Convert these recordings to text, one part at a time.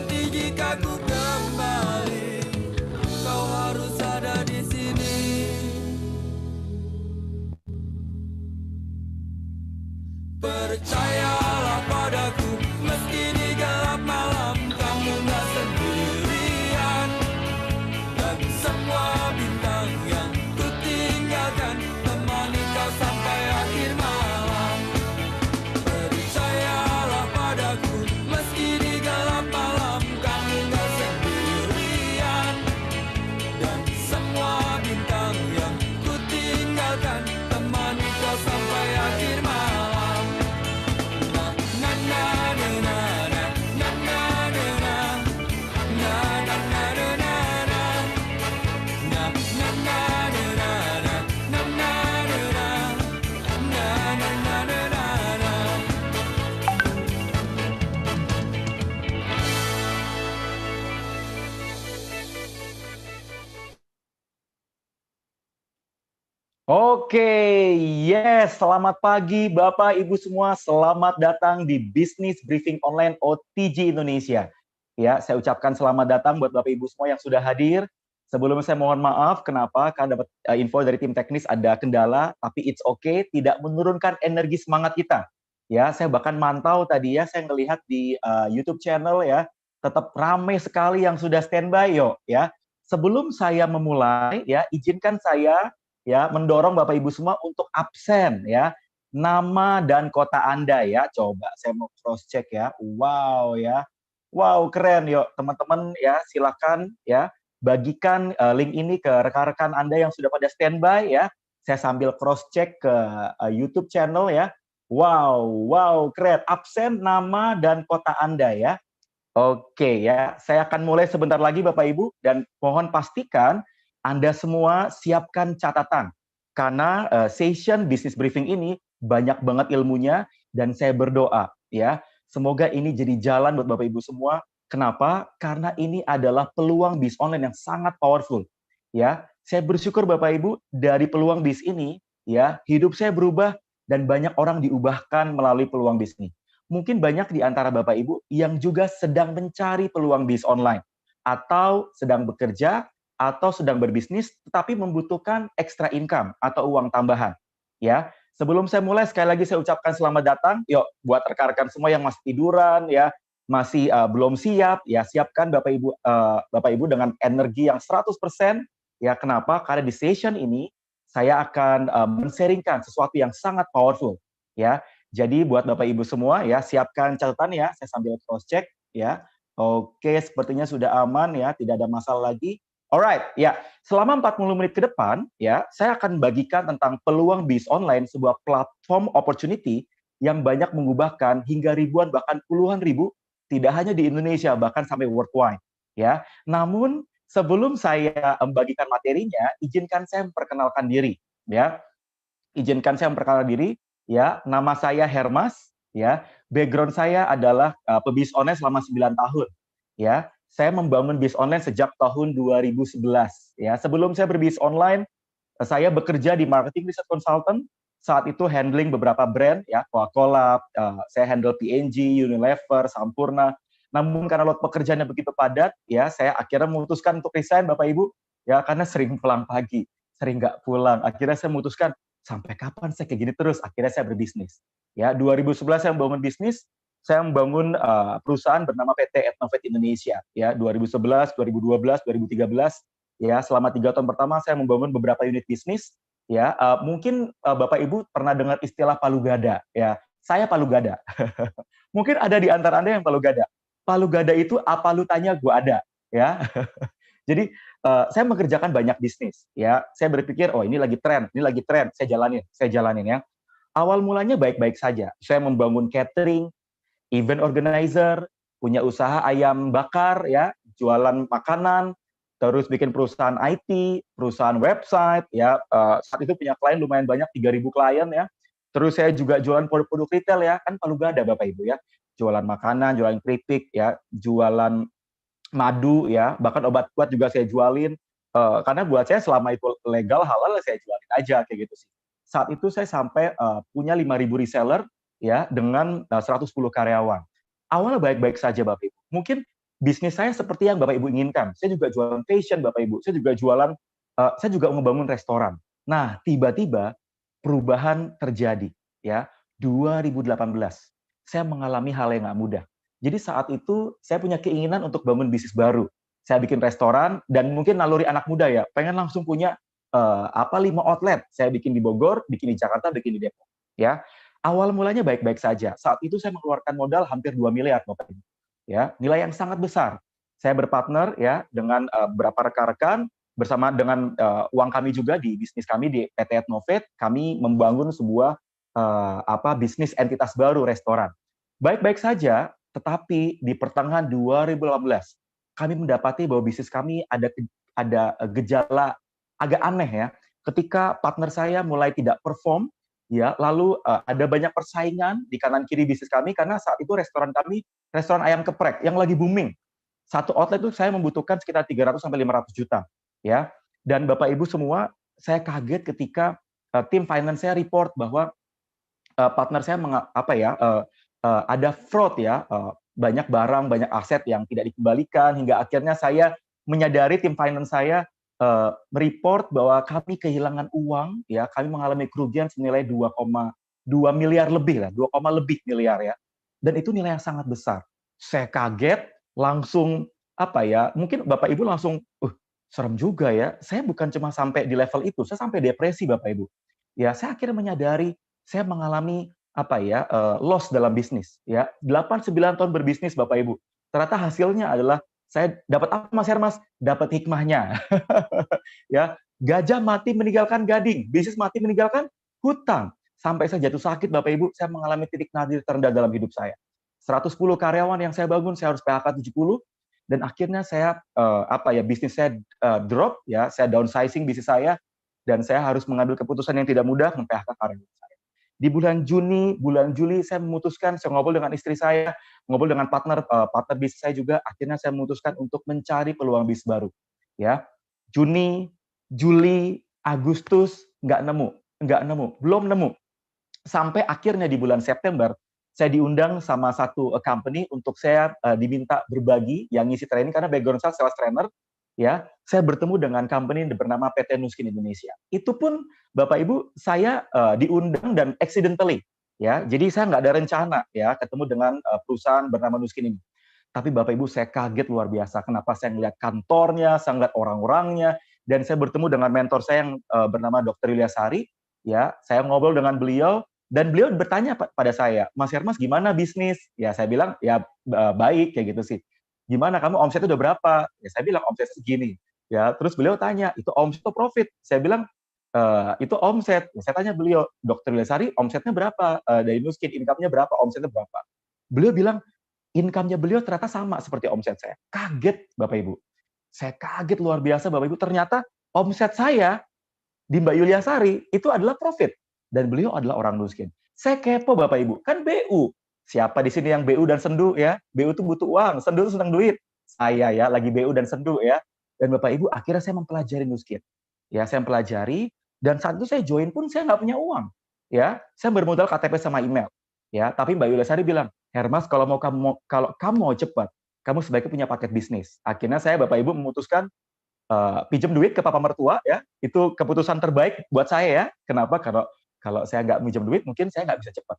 Nanti jika ku kembali, kau harus ada di sini. Percayalah padaku, meski di gelap malam kamu gak sendirian. Dan semua bintang yang ku tinggalkan temani kau sampai akhir malam. Percayalah padaku, meski di gelap malam kamu gak sendirian. Dan semua bintang yang ku tinggalkan temani kau sampai akhir malam. Oke, yes, selamat pagi Bapak Ibu semua, selamat datang di Business Briefing Online OTG Indonesia. Ya, saya ucapkan selamat datang buat Bapak Ibu semua yang sudah hadir. Sebelumnya saya mohon maaf, kenapa? Karena dapat info dari tim teknis ada kendala, tapi it's okay, tidak menurunkan energi semangat kita. Ya, saya bahkan mantau tadi ya, saya ngelihat di YouTube channel ya, tetap ramai sekali yang sudah standby, yuk ya. Sebelum saya memulai, ya, izinkan saya ya mendorong Bapak Ibu semua untuk absen ya nama dan kota Anda ya. Coba saya mau cross check ya. Wow ya. Wow, keren. Yuk teman-teman ya, silakan ya bagikan link ini ke rekan-rekan Anda yang sudah pada standby ya. Saya sambil cross check ke YouTube channel ya. Wow, keren. Absen nama dan kota Anda ya. Oke ya, saya akan mulai sebentar lagi Bapak Ibu, dan mohon pastikan Anda semua siapkan catatan. Karena session business briefing ini banyak banget ilmunya, dan saya berdoa ya, semoga ini jadi jalan buat Bapak Ibu semua. Kenapa? Karena ini adalah peluang bis online yang sangat powerful. Ya, saya bersyukur Bapak Ibu, dari peluang bis ini ya, hidup saya berubah dan banyak orang diubahkan melalui peluang bis ini. Mungkin banyak di antara Bapak Ibu yang juga sedang mencari peluang bisnis online, atau sedang bekerja, atau sedang berbisnis, tetapi membutuhkan extra income atau uang tambahan. Ya, sebelum saya mulai, sekali lagi saya ucapkan selamat datang. Yuk, buat rekan-rekan semua yang masih tiduran, ya, masih belum siap, ya siapkan Bapak Ibu dengan energi yang 100%. Ya, kenapa? Karena di session ini saya akan men-sharingkan sesuatu yang sangat powerful. Ya, jadi buat Bapak Ibu semua ya, siapkan catatan ya, saya sambil cross check ya. Oke, sepertinya sudah aman ya, tidak ada masalah lagi. Alright, ya. Selama 40 menit ke depan ya, saya akan bagikan tentang peluang bis online, sebuah platform opportunity yang banyak mengubahkan hingga ribuan bahkan puluhan ribu, tidak hanya di Indonesia bahkan sampai worldwide ya. Namun sebelum saya membagikan materinya, izinkan saya memperkenalkan diri ya. Izinkan saya memperkenalkan diri. Ya, nama saya Hermas. Ya, background saya adalah pebisnis online selama 9 tahun. Ya, saya membangun bisnis online sejak tahun 2011. Ya, sebelum saya berbisnis online, saya bekerja di marketing research consultant. Saat itu handling beberapa brand, ya, Coca-Cola, saya handle P&G, Unilever, Sampurna. Namun karena load pekerjaannya begitu padat, ya, saya akhirnya memutuskan untuk resign, Bapak Ibu, ya, karena sering pulang pagi, sering nggak pulang. Akhirnya saya memutuskan, sampai kapan saya kayak gini terus? Akhirnya saya berbisnis. Ya, 2011 saya membangun bisnis, saya membangun perusahaan bernama PT Etnovet Indonesia. Ya, 2011, 2012, 2013. Ya, selama 3 tahun pertama saya membangun beberapa unit bisnis. Ya, mungkin Bapak Ibu pernah dengar istilah palu gada. Ya, saya palu gada. Mungkin ada di antara Anda yang palu gada. Palu gada itu apa lu tanya, gua ada. Ya, jadi saya mengerjakan banyak bisnis. Ya, saya berpikir, oh ini lagi tren, saya jalanin ya. Awal mulanya baik-baik saja. Saya membangun catering, event organizer, punya usaha ayam bakar ya, jualan makanan, terus bikin perusahaan IT, perusahaan website ya. Saat itu punya klien lumayan banyak, 3.000 klien ya. Terus saya juga jualan produk-produk retail ya, kan palu gada Bapak Ibu ya. Jualan makanan, jualan keripik ya, jualan madu ya, bahkan obat kuat juga saya jualin. Karena buat saya selama itu legal, halal, saya jualin aja kayak gitu sih. Saat itu saya sampai punya 5.000 reseller ya, dengan 110 karyawan. Awalnya baik-baik saja Bapak Ibu. Mungkin bisnis saya seperti yang Bapak Ibu inginkan. Saya juga jualan fashion Bapak Ibu. Saya juga jualan, saya juga membangun restoran. Nah, tiba-tiba perubahan terjadi ya. 2018 saya mengalami hal yang nggak mudah. Jadi saat itu saya punya keinginan untuk bangun bisnis baru. Saya bikin restoran dan mungkin naluri anak muda ya, pengen langsung punya 5 outlet. Saya bikin di Bogor, bikin di Jakarta, bikin di Depok. Ya, awal mulanya baik-baik saja. Saat itu saya mengeluarkan modal hampir 2 miliar, Bapak Ibu. Ya, nilai yang sangat besar. Saya berpartner ya dengan beberapa rekan-rekan bersama dengan uang kami juga di bisnis kami di PT Etnovet, kami membangun sebuah bisnis entitas baru restoran. Baik-baik saja, tetapi di pertengahan 2018 kami mendapati bahwa bisnis kami ada gejala agak aneh ya. Ketika partner saya mulai tidak perform, ya, lalu ada banyak persaingan di kanan kiri bisnis kami karena saat itu restoran kami restoran ayam geprek yang lagi booming. Satu outlet itu saya membutuhkan sekitar 300 sampai 500 juta, ya. Dan Bapak Ibu semua, saya kaget ketika tim finance saya report bahwa partner saya ada fraud ya, banyak barang, banyak aset yang tidak dikembalikan hingga akhirnya saya menyadari tim finance saya mereport bahwa kami kehilangan uang ya, kami mengalami kerugian senilai 2,2 miliar lebih lah, 2, lebih miliar ya. Dan itu nilai yang sangat besar. Saya kaget, langsung mungkin Bapak Ibu langsung serem juga ya. Saya bukan cuma sampai di level itu, saya sampai depresi Bapak Ibu. Ya, saya akhirnya menyadari saya mengalami loss dalam bisnis ya. 8-9 tahun berbisnis Bapak Ibu. Ternyata hasilnya adalah saya dapat apa Mas Hermas? Dapat hikmahnya. Ya, gajah mati meninggalkan gading, bisnis mati meninggalkan hutang. Sampai saya jatuh sakit Bapak Ibu, saya mengalami titik nadir terendah dalam hidup saya. 110 karyawan yang saya bangun, saya harus PHK 70 dan akhirnya saya bisnis saya drop ya, saya downsizing bisnis saya dan saya harus mengambil keputusan yang tidak mudah mem-PHK karyawan saya. Di bulan Juni, bulan Juli saya memutuskan, saya ngobrol dengan istri saya, ngobrol dengan partner bisnis saya juga, akhirnya saya memutuskan untuk mencari peluang bisnis baru. Ya, Juni, Juli, Agustus nggak nemu, belum nemu. Sampai akhirnya di bulan September saya diundang sama satu company untuk saya diminta berbagi yang ngisi training karena background saya sales trainer. Ya, saya bertemu dengan company bernama PT Nuskin Indonesia. Itu pun Bapak Ibu saya diundang dan accidentally, ya. Jadi saya nggak ada rencana ya ketemu dengan perusahaan bernama Nuskin ini. Tapi Bapak Ibu saya kaget luar biasa. Kenapa saya ngeliat kantornya, saya ngeliat orang-orangnya, dan saya bertemu dengan mentor saya yang bernama Dr. Ilyasari. Ya, saya ngobrol dengan beliau dan beliau bertanya pada saya, Mas Hermas gimana bisnis? Ya saya bilang ya baik kayak gitu sih. Gimana kamu omsetnya udah berapa? Ya saya bilang omset segini. Ya, terus beliau tanya, itu omset atau profit? Saya bilang itu omset. Ya, saya tanya beliau, Dr. Ilyasari, omsetnya berapa? Dari Nuskin, income-nya berapa? Omsetnya berapa? Beliau bilang, income-nya beliau ternyata sama seperti omset saya. Kaget, Bapak Ibu. Saya kaget luar biasa, Bapak Ibu. Ternyata omset saya di Mbak Yuliasari itu adalah profit. Dan beliau adalah orang Nuskin. Saya kepo, Bapak Ibu. Kan BU. Siapa di sini yang BU dan sendu ya? BU itu butuh uang, sendu itu senang duit. Saya ya lagi BU dan sendu ya. Dan Bapak Ibu akhirnya saya mempelajari Nuskin. Ya, saya mempelajari dan saat itu saya join pun saya nggak punya uang. Ya, saya bermodal KTP sama email. Ya, tapi Mbak Yuliasari bilang, Hermas kalau kamu mau cepat, kamu sebaiknya punya paket bisnis. Akhirnya saya Bapak Ibu memutuskan pinjam duit ke papa mertua ya. Itu keputusan terbaik buat saya ya. Kenapa? Kalau saya nggak pinjam duit mungkin saya nggak bisa cepat.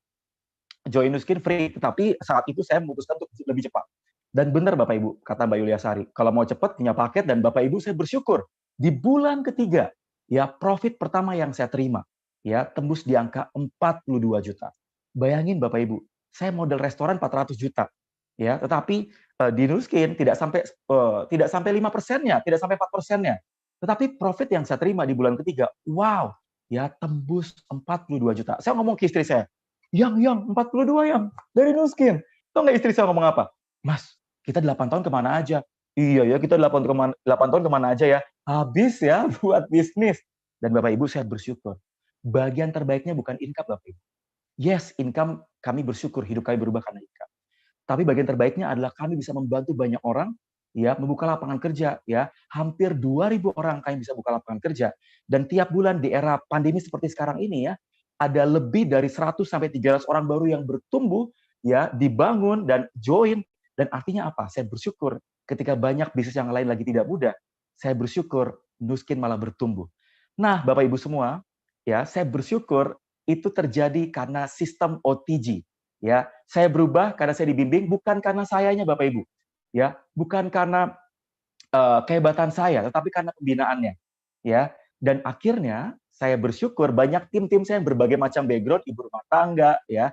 Join Nuskin free, tapi saat itu saya memutuskan untuk lebih cepat. Dan benar Bapak Ibu, kata Mbak Yuliasari, kalau mau cepat punya paket dan Bapak Ibu saya bersyukur. Di bulan ketiga, ya profit pertama yang saya terima, ya tembus di angka 42 juta. Bayangin Bapak Ibu, saya modal restoran 400 juta. Ya, tetapi di Nuskin tidak sampai 5%-nya, tidak sampai 4%-nya. Tetapi profit yang saya terima di bulan ketiga, wow, ya tembus 42 juta. Saya ngomong ke istri saya, yang 42 yang dari Nuskin. Tahu nggak istri saya ngomong apa? Mas, kita 8 tahun kemana aja? Iya ya, kita 8 tahun kemana aja ya? Habis ya buat bisnis. Dan Bapak Ibu saya bersyukur. Bagian terbaiknya bukan income Bapak Ibu. Yes, income kami bersyukur hidup kami berubah karena income. Tapi bagian terbaiknya adalah kami bisa membantu banyak orang ya membuka lapangan kerja ya. Hampir 2.000 orang kami bisa buka lapangan kerja. Dan tiap bulan di era pandemi seperti sekarang ini ya, ada lebih dari 100 sampai 300 orang baru yang bertumbuh ya, dibangun dan join Dan artinya apa? Saya bersyukur ketika banyak bisnis yang lain lagi tidak mudah, saya bersyukur Nuskin malah bertumbuh. Nah, Bapak Ibu semua, ya, saya bersyukur itu terjadi karena sistem OTG. Ya, saya berubah karena saya dibimbing, bukan karena sayanya Bapak Ibu. Ya, bukan karena kehebatan saya, tetapi karena pembinaannya. Ya, dan akhirnya saya bersyukur banyak tim-tim saya yang berbagai macam background, ibu rumah tangga, ya,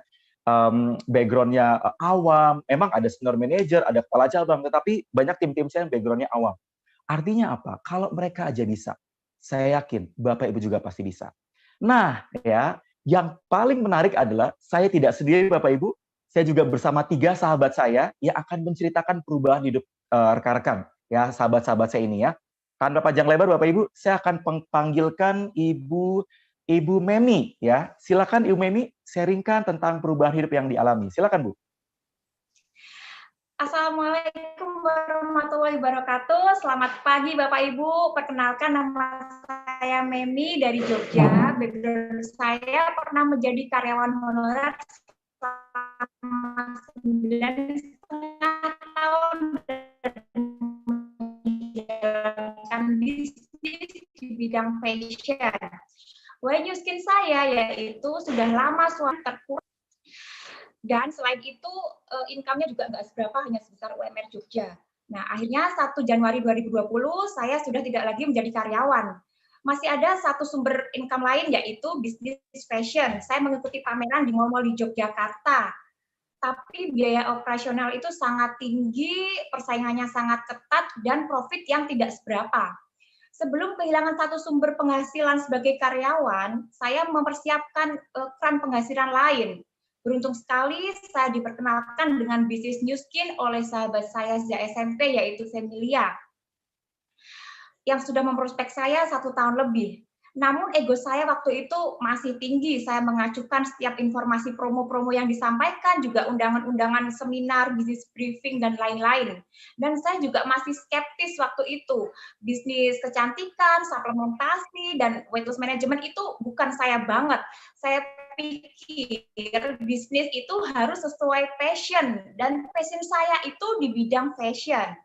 backgroundnya awam. Emang ada senior manager, ada kepala cabang, tetapi banyak tim-tim saya yang backgroundnya awam. Artinya apa? Kalau mereka aja bisa, saya yakin Bapak Ibu juga pasti bisa. Nah, ya, yang paling menarik adalah saya tidak sendiri Bapak Ibu, saya juga bersama 3 sahabat saya yang akan menceritakan perubahan hidup rekan-rekan, ya, sahabat-sahabat saya ini ya. Tanpa panjang lebar Bapak Ibu, saya akan panggilkan Ibu Memi ya. Silakan Ibu Memi sharingkan tentang perubahan hidup yang dialami. Silakan Bu. Assalamualaikum warahmatullahi wabarakatuh. Selamat pagi Bapak Ibu. Perkenalkan, nama saya Memi dari Jogja. Background saya pernah menjadi karyawan honorer selama 9,5 tahun dan menjalankan bisnis di bidang fashion. Way New Skin saya yaitu sudah lama suami terkurang. Dan selain itu, income-nya juga nggak seberapa, hanya sebesar UMR Jogja. Nah, akhirnya 1 Januari 2020, saya sudah tidak lagi menjadi karyawan. Masih ada satu sumber income lain, yaitu bisnis fashion. Saya mengikuti pameran di mall-mall di Yogyakarta. Tapi biaya operasional itu sangat tinggi, persaingannya sangat ketat, dan profit yang tidak seberapa. Sebelum kehilangan satu sumber penghasilan sebagai karyawan, saya mempersiapkan keran penghasilan lain. Beruntung sekali saya diperkenalkan dengan bisnis New Skin oleh sahabat saya sejak SMP, yaitu Semilia, yang sudah memprospek saya 1 tahun lebih. Namun ego saya waktu itu masih tinggi. Saya mengacukan setiap informasi promo-promo yang disampaikan, juga undangan-undangan seminar, bisnis briefing, dan lain-lain. Dan saya juga masih skeptis waktu itu. Bisnis kecantikan, suplementasi, dan weight loss management itu bukan saya banget. Saya pikir bisnis itu harus sesuai passion, dan passion saya itu di bidang fashion.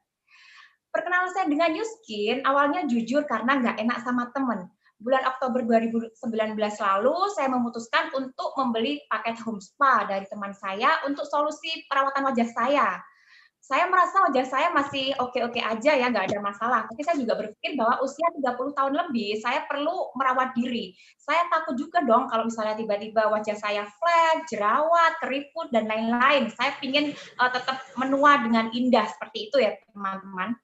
Perkenalan saya dengan New Skin awalnya jujur karena nggak enak sama temen. Bulan Oktober 2019 lalu, saya memutuskan untuk membeli paket home spa dari teman saya untuk solusi perawatan wajah saya. Saya merasa wajah saya masih oke-oke aja ya, nggak ada masalah. Tapi saya juga berpikir bahwa usia 30 tahun lebih, saya perlu merawat diri. Saya takut juga dong kalau misalnya tiba-tiba wajah saya flat, jerawat, keriput, dan lain-lain. Saya ingin tetap menua dengan indah seperti itu ya teman-teman.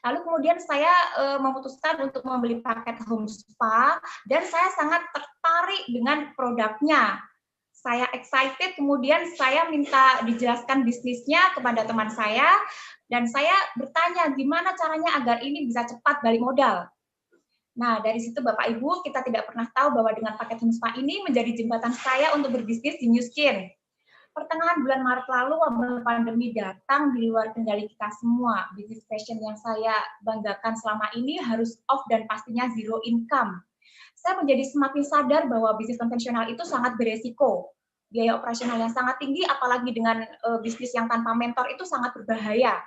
Lalu kemudian saya memutuskan untuk membeli paket home spa dan saya sangat tertarik dengan produknya. Saya excited, kemudian saya minta dijelaskan bisnisnya kepada teman saya dan saya bertanya gimana caranya agar ini bisa cepat balik modal. Nah, dari situ Bapak Ibu, kita tidak pernah tahu bahwa dengan paket home spa ini menjadi jembatan saya untuk berbisnis di New Skin. Pertengahan bulan Maret lalu, wabah pandemi datang di luar kendali kita semua. Bisnis fashion yang saya banggakan selama ini harus off dan pastinya zero income. Saya menjadi semakin sadar bahwa bisnis konvensional itu sangat beresiko. Biaya operasional yang sangat tinggi, apalagi dengan bisnis yang tanpa mentor itu sangat berbahaya.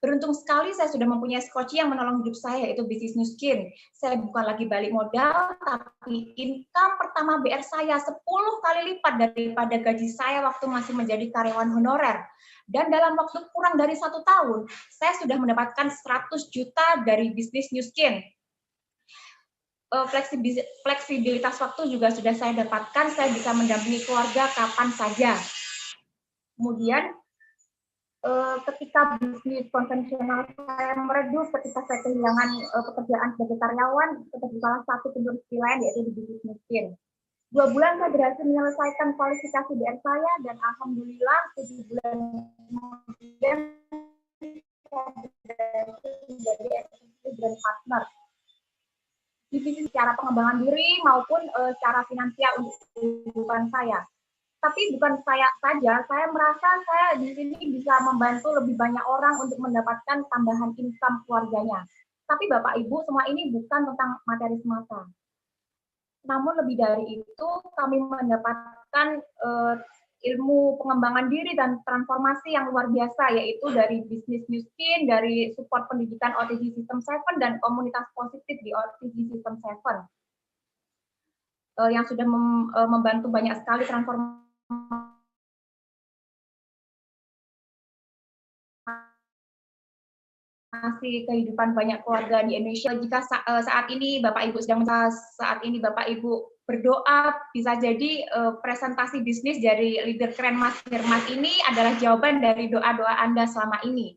Beruntung sekali saya sudah mempunyai skoci yang menolong hidup saya, yaitu bisnis New Skin. Saya bukan lagi balik modal, tapi income pertama BR saya 10 kali lipat daripada gaji saya waktu masih menjadi karyawan honorer. Dan dalam waktu kurang dari 1 tahun, saya sudah mendapatkan 100 juta dari bisnis New Skin. Fleksibilitas waktu juga sudah saya dapatkan, saya bisa mendampingi keluarga kapan saja. Kemudian, ketika bisnis konvensional saya meredup, ketika saya kehilangan pekerjaan sebagai karyawan, seperti salah satu penerus lain yaitu di bisnis New Skin. 2 bulan saya berhasil menyelesaikan kualifikasi BR saya dan alhamdulillah 7 bulan kemudian saya menjadi executive brand partner. Di bisnis secara pengembangan diri maupun secara finansial untuk kehidupan saya. Tapi bukan saya saja, saya merasa saya di sini bisa membantu lebih banyak orang untuk mendapatkan tambahan income keluarganya. Tapi Bapak Ibu, semua ini bukan tentang materi semata. Namun lebih dari itu, kami mendapatkan ilmu pengembangan diri dan transformasi yang luar biasa, yaitu dari bisnis Nu Skin, dari support pendidikan OTG System 7 dan komunitas positif di OTG System 7 yang sudah membantu banyak sekali transformasi kehidupan banyak keluarga di Indonesia. Jika saat ini Bapak Ibu berdoa, bisa jadi presentasi bisnis dari leader keren Mas Firman ini adalah jawaban dari doa-doa Anda selama ini.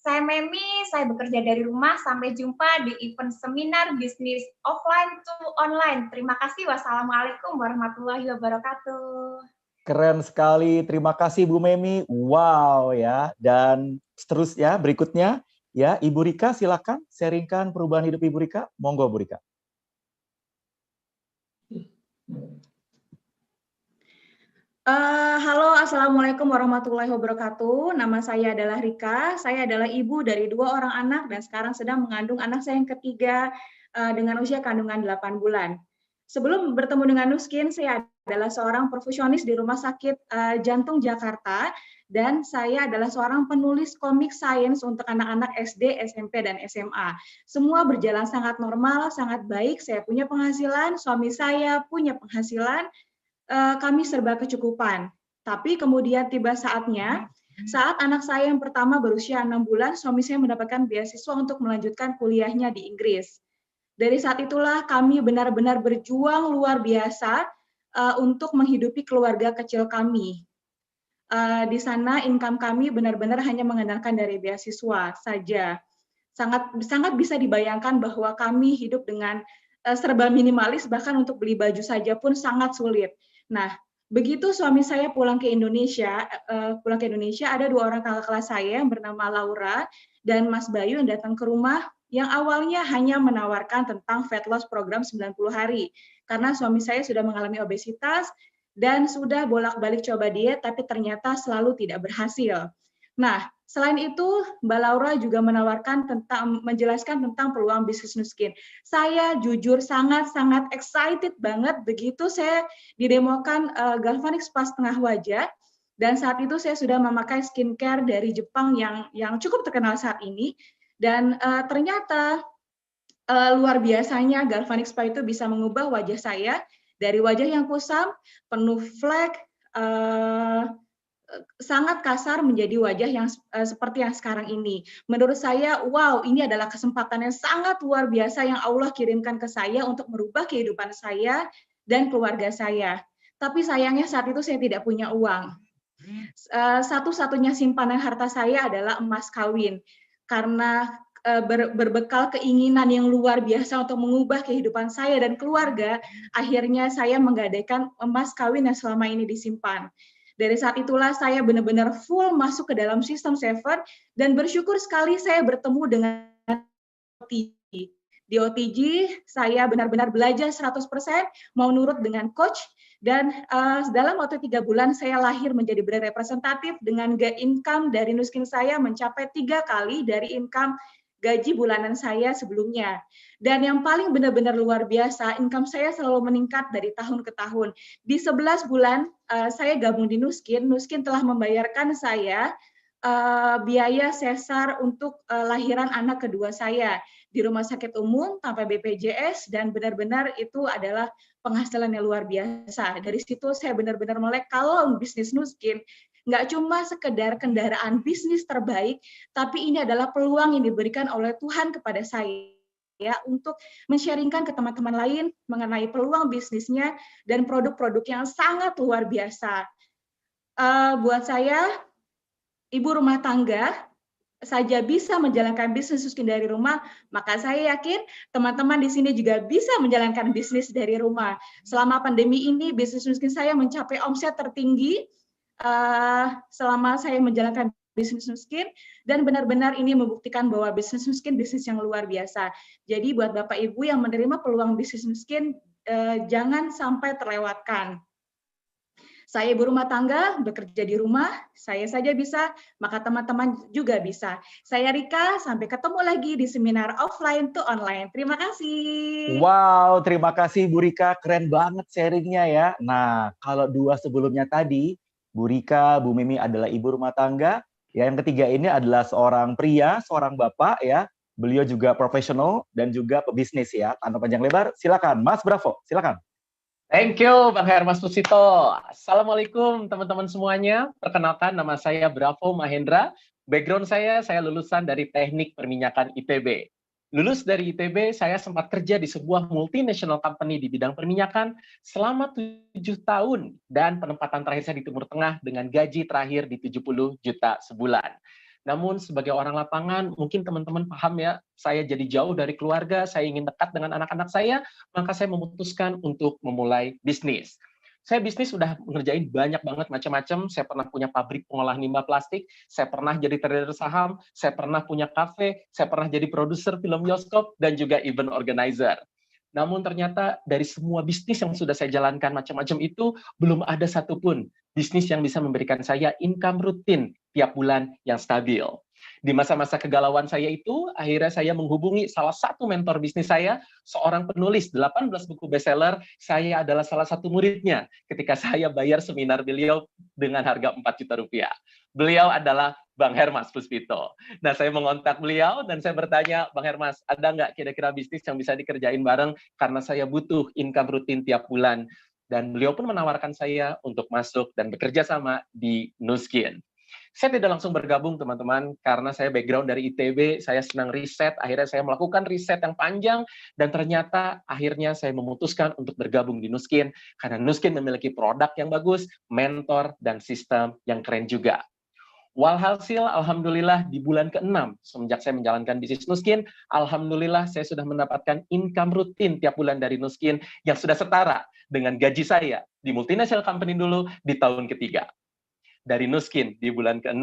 Saya Memi, saya bekerja dari rumah. Sampai jumpa di event seminar bisnis offline to online. Terima kasih. Wassalamualaikum warahmatullahi wabarakatuh. Keren sekali, terima kasih Bu Memi. Wow ya. Dan seterusnya berikutnya ya, Ibu Rika silakan sharingkan perubahan hidup Ibu Rika. Monggo Bu Rika. Halo, Assalamualaikum warahmatullahi wabarakatuh. Nama saya adalah Rika. Saya adalah ibu dari 2 orang anak dan sekarang sedang mengandung anak saya yang ketiga dengan usia kandungan 8 bulan. Sebelum bertemu dengan Nu Skin, saya adalah seorang perfusionis di Rumah Sakit Jantung Jakarta dan saya adalah seorang penulis komik sains untuk anak-anak SD, SMP, dan SMA. Semua berjalan sangat normal, sangat baik. Saya punya penghasilan, suami saya punya penghasilan. Kami serba kecukupan. Tapi kemudian tiba saatnya, saat anak saya yang pertama berusia 6 bulan, suami saya mendapatkan beasiswa untuk melanjutkan kuliahnya di Inggris. Dari saat itulah kami benar-benar berjuang luar biasa untuk menghidupi keluarga kecil kami. Di sana income kami benar-benar hanya mengandalkan dari beasiswa saja. Sangat bisa dibayangkan bahwa kami hidup dengan serba minimalis, bahkan untuk beli baju saja pun sangat sulit. Nah, begitu suami saya pulang ke Indonesia, ada 2 orang kakak kelas saya yang bernama Laura dan Mas Bayu yang datang ke rumah yang awalnya hanya menawarkan tentang fat loss program 90 hari. Karena suami saya sudah mengalami obesitas dan sudah bolak-balik coba diet, tapi ternyata selalu tidak berhasil. Nah, selain itu, Mbak Laura juga menjelaskan tentang peluang bisnis Nu Skin. Saya jujur sangat-sangat excited banget begitu saya didemokan Galvanic Spa setengah wajah, dan saat itu saya sudah memakai skincare dari Jepang yang cukup terkenal saat ini, dan ternyata luar biasanya Galvanic Spa itu bisa mengubah wajah saya dari wajah yang kusam, penuh flek, sangat kasar menjadi wajah yang seperti yang sekarang ini. Menurut saya, wow, ini adalah kesempatan yang sangat luar biasa yang Allah kirimkan ke saya untuk merubah kehidupan saya dan keluarga saya. Tapi sayangnya saat itu saya tidak punya uang. Satu-satunya simpanan harta saya adalah emas kawin. Karena berbekal keinginan yang luar biasa untuk mengubah kehidupan saya dan keluarga, akhirnya saya menggadaikan emas kawin yang selama ini disimpan. Dari saat itulah saya benar-benar full masuk ke dalam sistem 7 dan bersyukur sekali saya bertemu dengan OTG. Di OTG saya benar-benar belajar 100%, mau nurut dengan coach, dan dalam waktu 3 bulan saya lahir menjadi brand representatif dengan income dari Nu Skin saya mencapai 3 kali dari income gaji bulanan saya sebelumnya. Dan yang paling benar-benar luar biasa, income saya selalu meningkat dari tahun ke tahun. Di 11 bulan saya gabung di Nu Skin telah membayarkan saya biaya sesar untuk lahiran anak kedua saya di rumah sakit umum tanpa BPJS, dan benar-benar itu adalah penghasilan yang luar biasa. Dari situ saya benar-benar melek kalau bisnis Nu Skin nggak cuma sekedar kendaraan bisnis terbaik, tapi ini adalah peluang yang diberikan oleh Tuhan kepada saya untuk men-sharingkan ke teman-teman lain mengenai peluang bisnisnya dan produk-produk yang sangat luar biasa. Buat saya, ibu rumah tangga saja bisa menjalankan bisnis Nu Skin dari rumah, maka saya yakin teman-teman di sini juga bisa menjalankan bisnis dari rumah. Selama pandemi ini, bisnis Nu Skin saya mencapai omset tertinggi selama saya menjalankan bisnis Nu Skin, dan benar-benar ini membuktikan bahwa bisnis Nu Skin bisnis yang luar biasa. Jadi buat Bapak Ibu yang menerima peluang bisnis Nu Skin, jangan sampai terlewatkan. Saya ibu rumah tangga, bekerja di rumah, saya saja bisa, maka teman-teman juga bisa. Saya Rika, sampai ketemu lagi di seminar offline to online. Terima kasih. Wow, terima kasih Bu Rika, keren banget sharingnya ya. Nah, kalau 2 sebelumnya tadi, Bu Rika, Bu Mimi adalah ibu rumah tangga. Ya, yang ketiga ini adalah seorang pria, seorang bapak ya. Beliau juga profesional dan juga pebisnis ya. Tanpa panjang lebar, silakan Mas Bravo, silakan. Thank you, Bang Hermas Susito. Assalamualaikum, teman-teman semuanya. Perkenalkan, nama saya Bravo Mahendra. Background saya lulusan dari Teknik Perminyakan ITB. Lulus dari ITB, saya sempat kerja di sebuah multinational company di bidang perminyakan selama 7 tahun. Dan penempatan terakhir saya di Timur Tengah dengan gaji terakhir di 70 juta sebulan. Namun sebagai orang lapangan, mungkin teman-teman paham ya, saya jadi jauh dari keluarga, saya ingin dekat dengan anak-anak saya, maka saya memutuskan untuk memulai bisnis. Saya bisnis sudah mengerjain banyak banget macam-macam. Saya pernah punya pabrik pengolahan limbah plastik, saya pernah jadi trader saham, saya pernah punya kafe, saya pernah jadi produser film bioskop, dan juga event organizer. Namun ternyata dari semua bisnis yang sudah saya jalankan macam-macam itu, belum ada satupun bisnis yang bisa memberikan saya income rutin tiap bulan yang stabil. Di masa-masa kegalauan saya itu, akhirnya saya menghubungi salah satu mentor bisnis saya, seorang penulis 18 buku bestseller. Saya adalah salah satu muridnya ketika saya bayar seminar beliau dengan harga 4 juta rupiah. Beliau adalah Bang Hermas Puspito. Nah, saya mengontak beliau dan saya bertanya, Bang Hermas, ada nggak kira-kira bisnis yang bisa dikerjain bareng karena saya butuh income rutin tiap bulan? Dan beliau pun menawarkan saya untuk masuk dan bekerja sama di Nuskin. Saya tidak langsung bergabung, teman-teman, karena saya background dari ITB, saya senang riset, akhirnya saya melakukan riset yang panjang, dan ternyata akhirnya saya memutuskan untuk bergabung di Nuskin, karena Nuskin memiliki produk yang bagus, mentor, dan sistem yang keren juga. Walhasil, alhamdulillah di bulan ke-6 semenjak saya menjalankan bisnis Nuskin, alhamdulillah saya sudah mendapatkan income rutin tiap bulan dari Nuskin yang sudah setara dengan gaji saya di multinational company dulu di tahun ketiga. Dari Nuskin di bulan ke-6,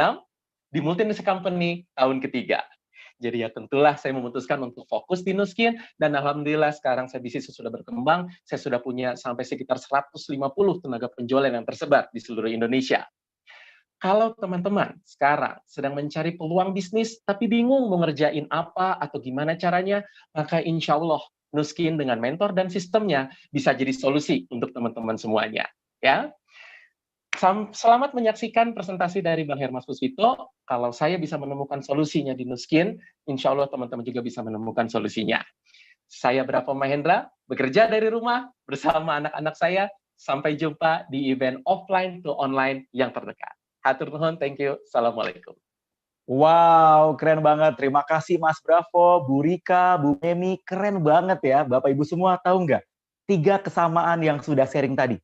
di multinational company tahun ketiga. Jadi ya tentulah saya memutuskan untuk fokus di Nuskin, dan alhamdulillah sekarang saya bisnis sudah berkembang, saya sudah punya sampai sekitar 150 tenaga penjualan yang tersebar di seluruh Indonesia. Kalau teman-teman sekarang sedang mencari peluang bisnis, tapi bingung mau ngerjain apa atau gimana caranya, maka insya Allah Nuskin dengan mentor dan sistemnya bisa jadi solusi untuk teman-teman semuanya. Ya, selamat menyaksikan presentasi dari Bang Hermas Puspito. Kalau saya bisa menemukan solusinya di Nuskin, insya Allah teman-teman juga bisa menemukan solusinya. Saya Bravo Mahendra, bekerja dari rumah bersama anak-anak saya. Sampai jumpa di event offline to online yang terdekat. Hatur nuhun, thank you. Assalamualaikum. Wow, keren banget. Terima kasih Mas Bravo, Bu Rika, Bu Memi. Keren banget ya. Bapak Ibu semua tahu nggak? 3 kesamaan yang sudah sharing tadi.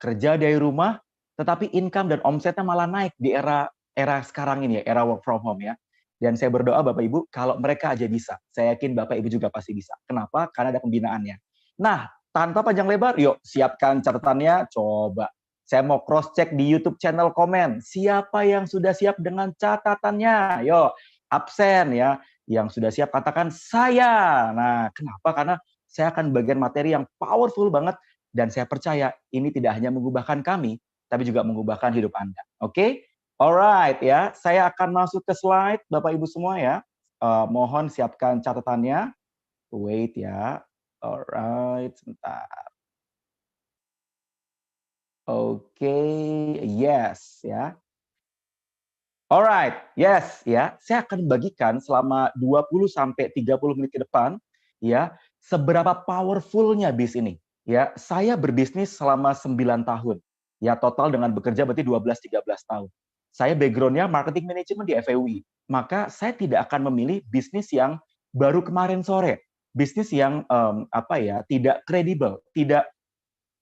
Kerja dari rumah, tetapi income dan omsetnya malah naik di era sekarang ini ya, era work from home ya. Dan saya berdoa Bapak Ibu, kalau mereka aja bisa, saya yakin Bapak Ibu juga pasti bisa. Kenapa? Karena ada pembinaannya. Nah, tanpa panjang lebar, yuk siapkan catatannya, coba. Saya mau cross-check di YouTube channel komen. Siapa yang sudah siap dengan catatannya? Yo, absen ya. Yang sudah siap katakan saya. Nah, kenapa? Karena saya akan bagian materi yang powerful banget. Dan saya percaya ini tidak hanya mengubahkan kami, tapi juga mengubahkan hidup Anda. Oke? Alright ya. Saya akan masuk ke slide Bapak Ibu semua ya. Mohon siapkan catatannya. Wait ya. Alright, sebentar. Oke, yes ya. Alright, yes ya. Saya akan bagikan selama 20 sampai 30 menit ke depan ya, seberapa powerfulnya bis ini. Ya, saya berbisnis selama 9 tahun. Ya, total dengan bekerja berarti 12-13 tahun. Saya background-nya marketing management di FEUI. Maka saya tidak akan memilih bisnis yang baru kemarin sore. Bisnis yang tidak kredibel, tidak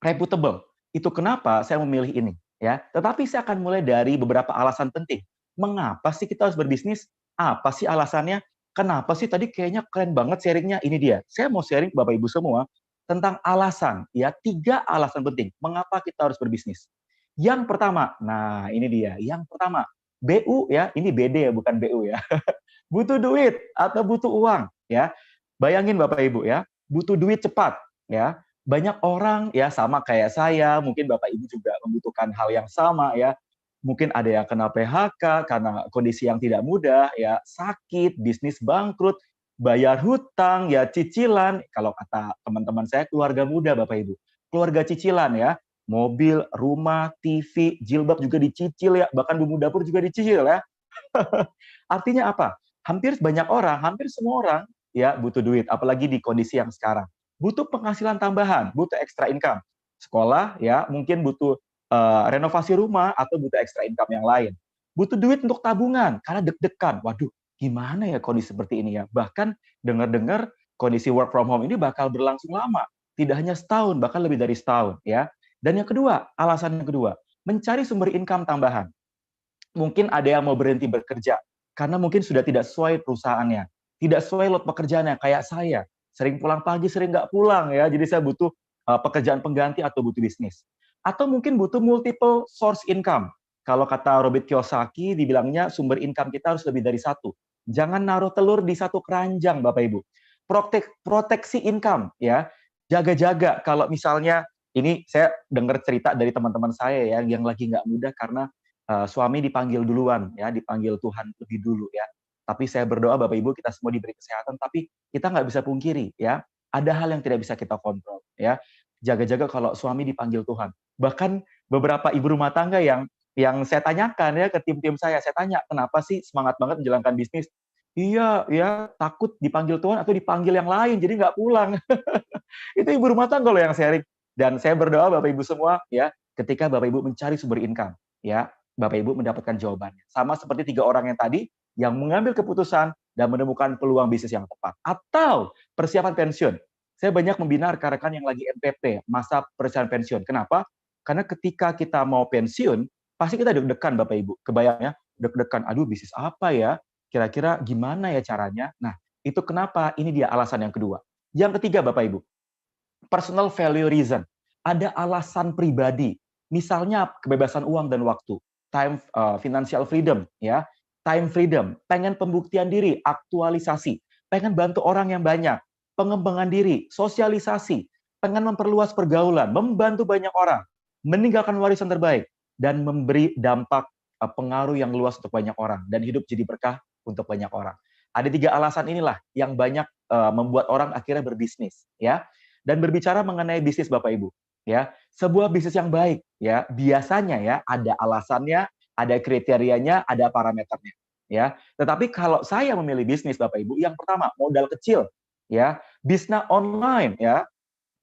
reputable. Itu kenapa saya memilih ini ya. Tetapi saya akan mulai dari beberapa alasan penting. Mengapa sih kita harus berbisnis? Apa sih alasannya? Kenapa sih tadi kayaknya keren banget sharingnya? Ini dia. Saya mau sharing Bapak Ibu semua tentang alasan ya, 3 alasan penting mengapa kita harus berbisnis. Yang pertama, nah ini dia. Yang pertama, BU ya, ini BD ya bukan BU ya. Butuh duit atau butuh uang ya. Bayangin Bapak Ibu ya, butuh duit cepat ya. Banyak orang ya sama kayak saya, mungkin Bapak Ibu juga membutuhkan hal yang sama ya. Mungkin ada yang kena PHK karena kondisi yang tidak mudah ya, sakit, bisnis bangkrut, bayar hutang ya, cicilan. Kalau kata teman-teman saya keluarga muda Bapak Ibu. Keluarga cicilan ya. mobil, rumah, TV, jilbab juga dicicil ya, bahkan bumbu dapur juga dicicil ya. Artinya apa? Hampir banyak orang, hampir semua orang ya butuh duit, apalagi di kondisi yang sekarang. Butuh penghasilan tambahan, butuh extra income. Sekolah ya, mungkin butuh renovasi rumah atau butuh extra income yang lain. Butuh duit untuk tabungan karena deg-degan. Waduh, gimana ya kondisi seperti ini ya? Bahkan dengar-dengar kondisi work from home ini bakal berlangsung lama, tidak hanya setahun, bahkan lebih dari setahun ya. Dan yang kedua, alasan yang kedua, mencari sumber income tambahan. Mungkin ada yang mau berhenti bekerja karena mungkin sudah tidak sesuai perusahaannya, tidak sesuai lot pekerjaannya. Kayak saya, sering pulang pagi, sering nggak pulang ya. Jadi saya butuh pekerjaan pengganti atau butuh bisnis. Atau mungkin butuh multiple source income. Kalau kata Robert Kiyosaki, dibilangnya sumber income kita harus lebih dari satu. Jangan naruh telur di satu keranjang, Bapak Ibu. Proteksi income ya. Jaga-jaga kalau misalnya ini saya dengar cerita dari teman-teman saya ya yang lagi nggak mudah karena suami dipanggil duluan ya, dipanggil Tuhan lebih dulu ya. Tapi saya berdoa Bapak Ibu kita semua diberi kesehatan, tapi kita nggak bisa pungkiri ya, ada hal yang tidak bisa kita kontrol ya. Jaga-jaga kalau suami dipanggil Tuhan. Bahkan beberapa ibu rumah tangga yang saya tanyakan ya ke tim-tim saya tanya kenapa sih semangat banget menjalankan bisnis? Iya, ya takut dipanggil Tuhan atau dipanggil yang lain, jadi nggak pulang. Itu ibu rumah tangga loh yang sharing. Dan saya berdoa Bapak Ibu semua ya, ketika Bapak Ibu mencari sumber income, ya Bapak Ibu mendapatkan jawabannya. Sama seperti 3 orang yang tadi, yang mengambil keputusan dan menemukan peluang bisnis yang tepat. Atau persiapan pensiun. Saya banyak membina rekan-rekan yang lagi MPP, masa persiapan pensiun. Kenapa? Karena ketika kita mau pensiun, pasti kita deg-degan Bapak Ibu. Kebayang ya, deg-degan, aduh bisnis apa ya? Kira-kira gimana ya caranya? Nah, itu kenapa? Ini dia alasan yang kedua. Yang ketiga Bapak Ibu, personal value reason. Ada alasan pribadi. Misalnya kebebasan uang dan waktu, financial freedom, ya, time freedom, pengen pembuktian diri, aktualisasi, pengen bantu orang yang banyak, pengembangan diri, sosialisasi, pengen memperluas pergaulan, membantu banyak orang, meninggalkan warisan terbaik, dan memberi dampak pengaruh yang luas untuk banyak orang, dan hidup jadi berkah untuk banyak orang. Ada 3 alasan inilah yang banyak membuat orang akhirnya berbisnis, ya. Dan berbicara mengenai bisnis Bapak Ibu, ya, sebuah bisnis yang baik, ya, biasanya ya ada alasannya, ada kriterianya, ada parameternya, ya. Tetapi kalau saya memilih bisnis Bapak Ibu, yang pertama modal kecil, ya, bisnis online, ya,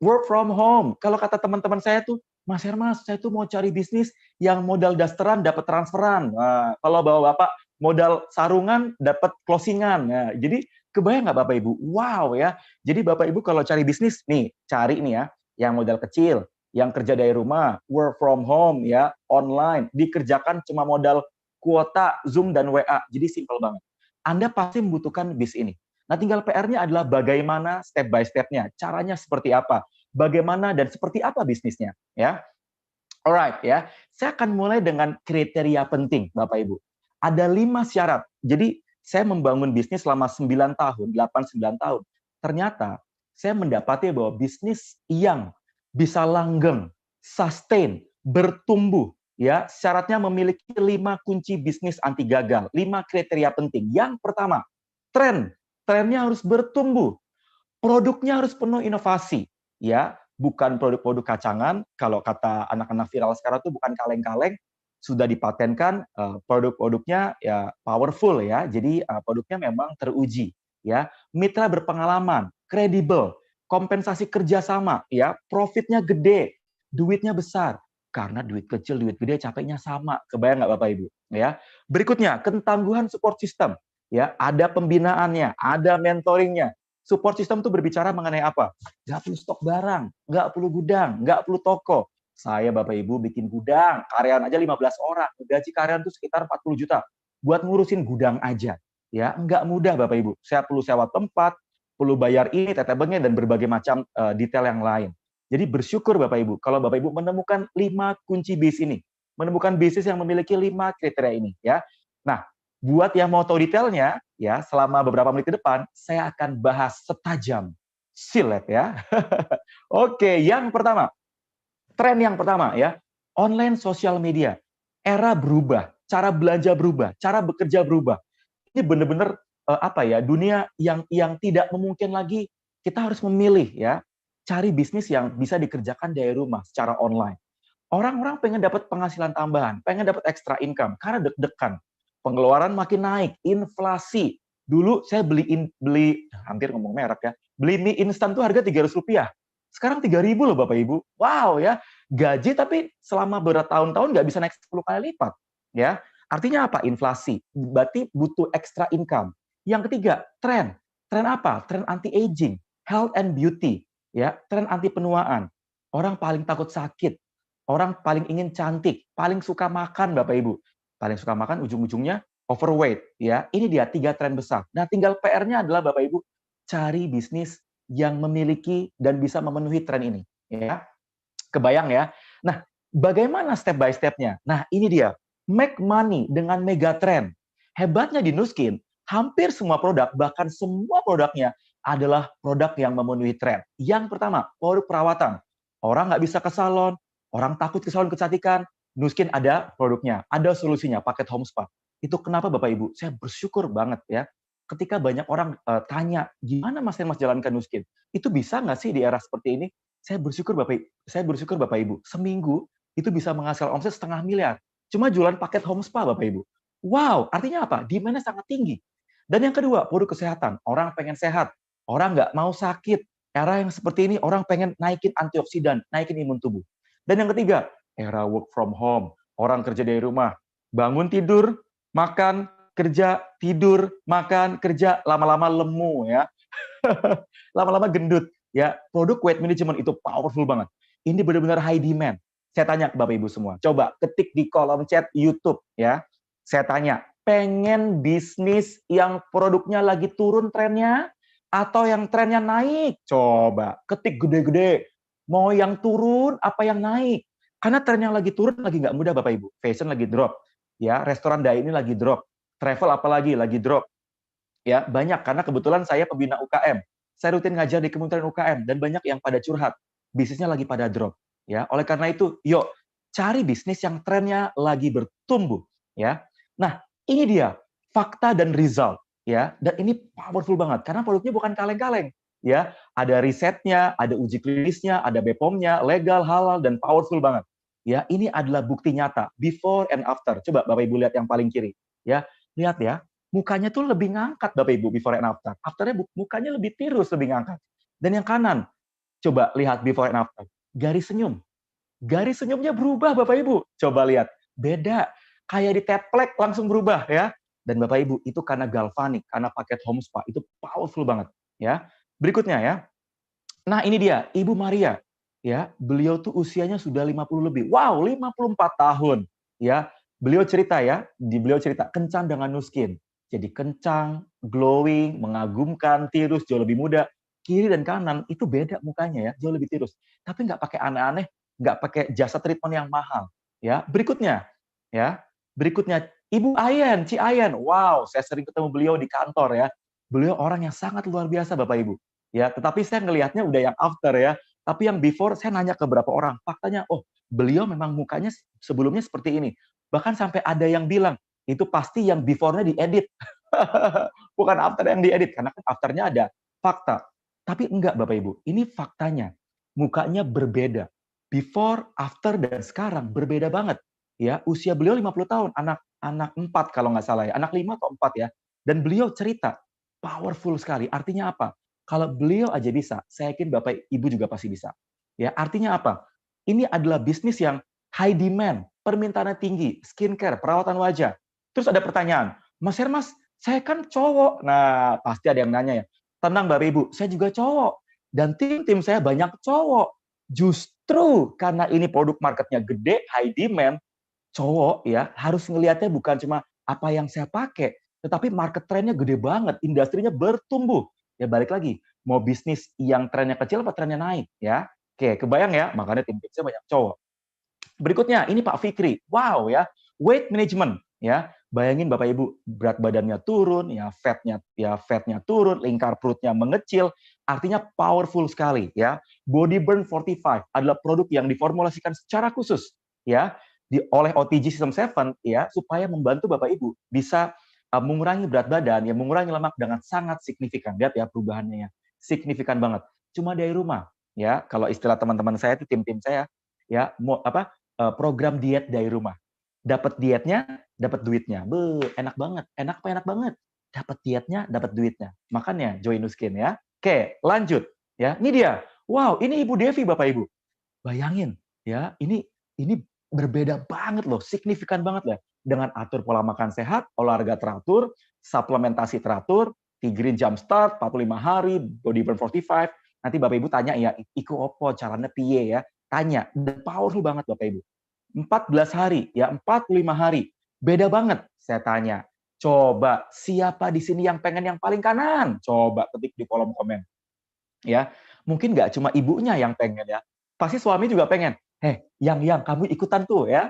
work from home. Kalau kata teman-teman saya tuh, Mas Hermas, saya tuh mau cari bisnis yang modal dasteran dapat transferan. Nah, kalau bapak modal sarungan dapat closingan. Nah, jadi kebayang nggak Bapak Ibu? Wow ya. Jadi Bapak Ibu kalau cari bisnis nih, cari nih ya, yang modal kecil, yang kerja dari rumah, work from home ya, online, dikerjakan cuma modal kuota Zoom dan WA. Jadi simple banget. Anda pasti membutuhkan bis ini. Nah, tinggal PR-nya adalah bagaimana step by step-nya, caranya seperti apa, bagaimana dan seperti apa bisnisnya, ya. Alright ya. Saya akan mulai dengan kriteria penting, Bapak Ibu. Ada 5 syarat. Jadi saya membangun bisnis selama 9 tahun, 8-9 tahun. Ternyata saya mendapati bahwa bisnis yang bisa langgeng, sustain, bertumbuh, ya, syaratnya memiliki 5 kunci bisnis anti gagal, 5 kriteria penting. Yang pertama, trennya harus bertumbuh, produknya harus penuh inovasi, ya, bukan produk-produk kacangan. Kalau kata anak-anak viral sekarang itu bukan kaleng-kaleng, sudah dipatenkan, produk-produknya ya powerful ya. Jadi produknya memang teruji ya. Mitra berpengalaman, kredibel, kompensasi kerjasama ya, profitnya gede, duitnya besar. Karena duit kecil, duit gede capeknya sama. Kebayang nggak Bapak Ibu? Ya. Berikutnya, ketangguhan support system. Ya, ada pembinaannya, ada mentoringnya. Support system itu berbicara mengenai apa? Nggak perlu stok barang, nggak perlu gudang, nggak perlu toko. Saya Bapak Ibu bikin gudang, karyawan aja 15 orang, gaji karyawan itu sekitar 40 juta. Buat ngurusin gudang aja. Ya, nggak mudah Bapak Ibu. Saya perlu sewa tempat, perlu bayar ini, tetebengnya, dan berbagai macam detail yang lain. Jadi bersyukur Bapak Ibu, kalau Bapak Ibu menemukan 5 kunci bisnis ini. Menemukan bisnis yang memiliki 5 kriteria ini. Ya. Nah, buat yang mau tahu detailnya, ya selama beberapa menit ke depan, saya akan bahas setajam silet ya. Oke, yang pertama. Tren yang pertama ya, online sosial media. Era berubah, cara belanja berubah, cara bekerja berubah. Ini benar-benar dunia yang tidak memungkinkan lagi. Kita harus memilih ya, cari bisnis yang bisa dikerjakan dari rumah secara online. Orang-orang pengen dapat penghasilan tambahan, pengen dapat extra income karena deg-degan. Pengeluaran makin naik, inflasi. Dulu saya beli hampir ngomong merek ya. Beli mie instan tuh harga Rp300. Sekarang 3.000 loh Bapak Ibu. Wow ya. Gaji tapi selama bertahun-tahun nggak bisa naik 10 kali lipat. Ya. Artinya apa? Inflasi. Berarti butuh extra income. Yang ketiga, tren. Tren apa? Tren anti-aging, health and beauty. Ya, tren anti penuaan. Orang paling takut sakit. Orang paling ingin cantik, paling suka makan Bapak Ibu. Paling suka makan ujung-ujungnya overweight ya. Ini dia 3 tren besar. Nah, tinggal PR-nya adalah Bapak Ibu cari bisnis yang memiliki dan bisa memenuhi tren ini ya. Kebayang ya. Nah, bagaimana step by step-nya? Nah, ini dia. Make money dengan mega trend. Hebatnya di Nuskin, hampir semua produk, bahkan semua produknya adalah produk yang memenuhi tren. Yang pertama, produk perawatan. Orang nggak bisa ke salon, orang takut ke salon kecantikan, Nuskin ada produknya, ada solusinya, paket home spa. Itu kenapa Bapak Ibu, saya bersyukur banget ya, ketika banyak orang tanya, gimana Mas jalankan Nuskin? Itu bisa nggak sih di era seperti ini? Saya bersyukur Bapak Ibu, seminggu itu bisa menghasilkan omset 500 miliar. Cuma jualan paket home spa Bapak Ibu. Wow, artinya apa? Demand-nya sangat tinggi. Dan yang kedua, produk kesehatan. Orang pengen sehat, orang nggak mau sakit. Era yang seperti ini, orang pengen naikin antioksidan, naikin imun tubuh. Dan yang ketiga, era work from home. Orang kerja dari rumah. Bangun tidur, makan, kerja, tidur, makan, kerja, lama-lama lemu ya. Lama-lama gendut ya. Produk weight management itu powerful banget. Ini benar-benar high demand. Saya tanya ke Bapak Ibu semua, coba ketik di kolom chat YouTube ya. Saya tanya, pengen bisnis yang produknya lagi turun trennya atau yang trennya naik? Coba ketik gede-gede. Mau yang turun apa yang naik? Karena tren yang lagi turun lagi nggak mudah Bapak Ibu. Fashion lagi drop, ya. Restoran dining lagi drop. Travel apalagi lagi drop. Ya, banyak karena kebetulan saya pembina UKM. Saya rutin ngajar di Kementerian UKM dan banyak yang pada curhat. Bisnisnya lagi pada drop, ya. Oleh karena itu, yuk cari bisnis yang trennya lagi bertumbuh, ya. Nah, ini dia fakta dan result, ya. Dan ini powerful banget karena produknya bukan kaleng-kaleng. Ya, ada risetnya, ada uji klinisnya, ada BPOM-nya, legal, halal, dan powerful banget. Ya, ini adalah bukti nyata, before and after. Coba Bapak Ibu lihat yang paling kiri. Ya, lihat ya, mukanya tuh lebih ngangkat Bapak Ibu, before and after. Afternya mukanya lebih tirus, lebih ngangkat. Dan yang kanan, coba lihat before and after. Garis senyum. Garis senyumnya berubah Bapak Ibu. Coba lihat, beda. Kayak di teplek langsung berubah ya. Dan Bapak Ibu, itu karena galvanik, karena paket home spa, itu powerful banget. Ya. Berikutnya ya. Nah, ini dia, Ibu Maria. Ya, beliau tuh usianya sudah 50 lebih. Wow, 54 tahun. Ya, beliau cerita ya, beliau cerita kencan dengan Nuskin. Jadi kencang, glowing, mengagumkan, tirus, jauh lebih muda. Kiri dan kanan itu beda mukanya ya, jauh lebih tirus. Tapi nggak pakai aneh-aneh, nggak pakai jasa treatment yang mahal. Ya, berikutnya Ibu Ayen, Ci Ayen. Wow, saya sering ketemu beliau di kantor ya. Beliau orang yang sangat luar biasa Bapak Ibu. Ya, tetapi saya ngelihatnya udah yang after ya. Tapi yang before saya nanya ke beberapa orang, faktanya oh, beliau memang mukanya sebelumnya seperti ini. Bahkan sampai ada yang bilang, itu pasti yang before-nya diedit. Bukan after yang diedit karena kan after-nya ada fakta. Tapi enggak Bapak Ibu, ini faktanya. Mukanya berbeda. Before, after dan sekarang berbeda banget. Ya, usia beliau 50 tahun, anak 4 kalau nggak salah ya, anak 5 atau 4 ya. Dan beliau cerita, powerful sekali. Artinya apa? Kalau beliau aja bisa, saya yakin Bapak Ibu juga pasti bisa. Ya, artinya apa? Ini adalah bisnis yang high demand, permintaannya tinggi, skincare, perawatan wajah. Terus ada pertanyaan, Mas Hermas, saya kan cowok. Nah, pasti ada yang nanya ya. Tenang Bapak Ibu, saya juga cowok. Dan tim saya banyak cowok. Justru karena ini produk marketnya gede, high demand, cowok ya harus ngelihatnya bukan cuma apa yang saya pakai, tetapi market trennya gede banget, industrinya bertumbuh. Ya balik lagi, mau bisnis yang trennya kecil apa trennya naik ya. Oke, kebayang ya, makanya tim saya banyak cowok. Berikutnya, ini Pak Fikri. Wow ya, weight management ya. Bayangin Bapak Ibu, berat badannya turun, ya fatnya turun, lingkar perutnya mengecil, artinya powerful sekali ya. Body Burn 45 adalah produk yang diformulasikan secara khusus ya oleh OTG System 7 ya supaya membantu Bapak Ibu bisa mengurangi berat badan, ya mengurangi lemak dengan sangat signifikan. Lihat ya perubahannya ya, signifikan banget. Cuma dari rumah ya. Kalau istilah teman-teman saya itu tim saya ya, program diet dari rumah. Dapat dietnya, dapat duitnya. Enak banget. Enak apa enak banget? Dapat dietnya, dapat duitnya. Makanya join Nuskin ya. Oke, lanjut ya. Ini dia. Wow, ini Ibu Devi Bapak Ibu. Bayangin ya, ini berbeda banget loh, signifikan banget lah dengan atur pola makan sehat, olahraga teratur, suplementasi teratur, Tigrin Jump Start 45 hari, Body Burn 45. Nanti Bapak Ibu tanya ya, iku opo caranya piye ya? Tanya, the powerful banget Bapak Ibu. 14 hari, ya 45 hari. Beda banget, saya tanya. Coba, siapa di sini yang pengen yang paling kanan? Coba ketik di kolom komen. Ya, mungkin nggak cuma ibunya yang pengen ya. Pasti suami juga pengen. Yang kamu ikutan tuh ya.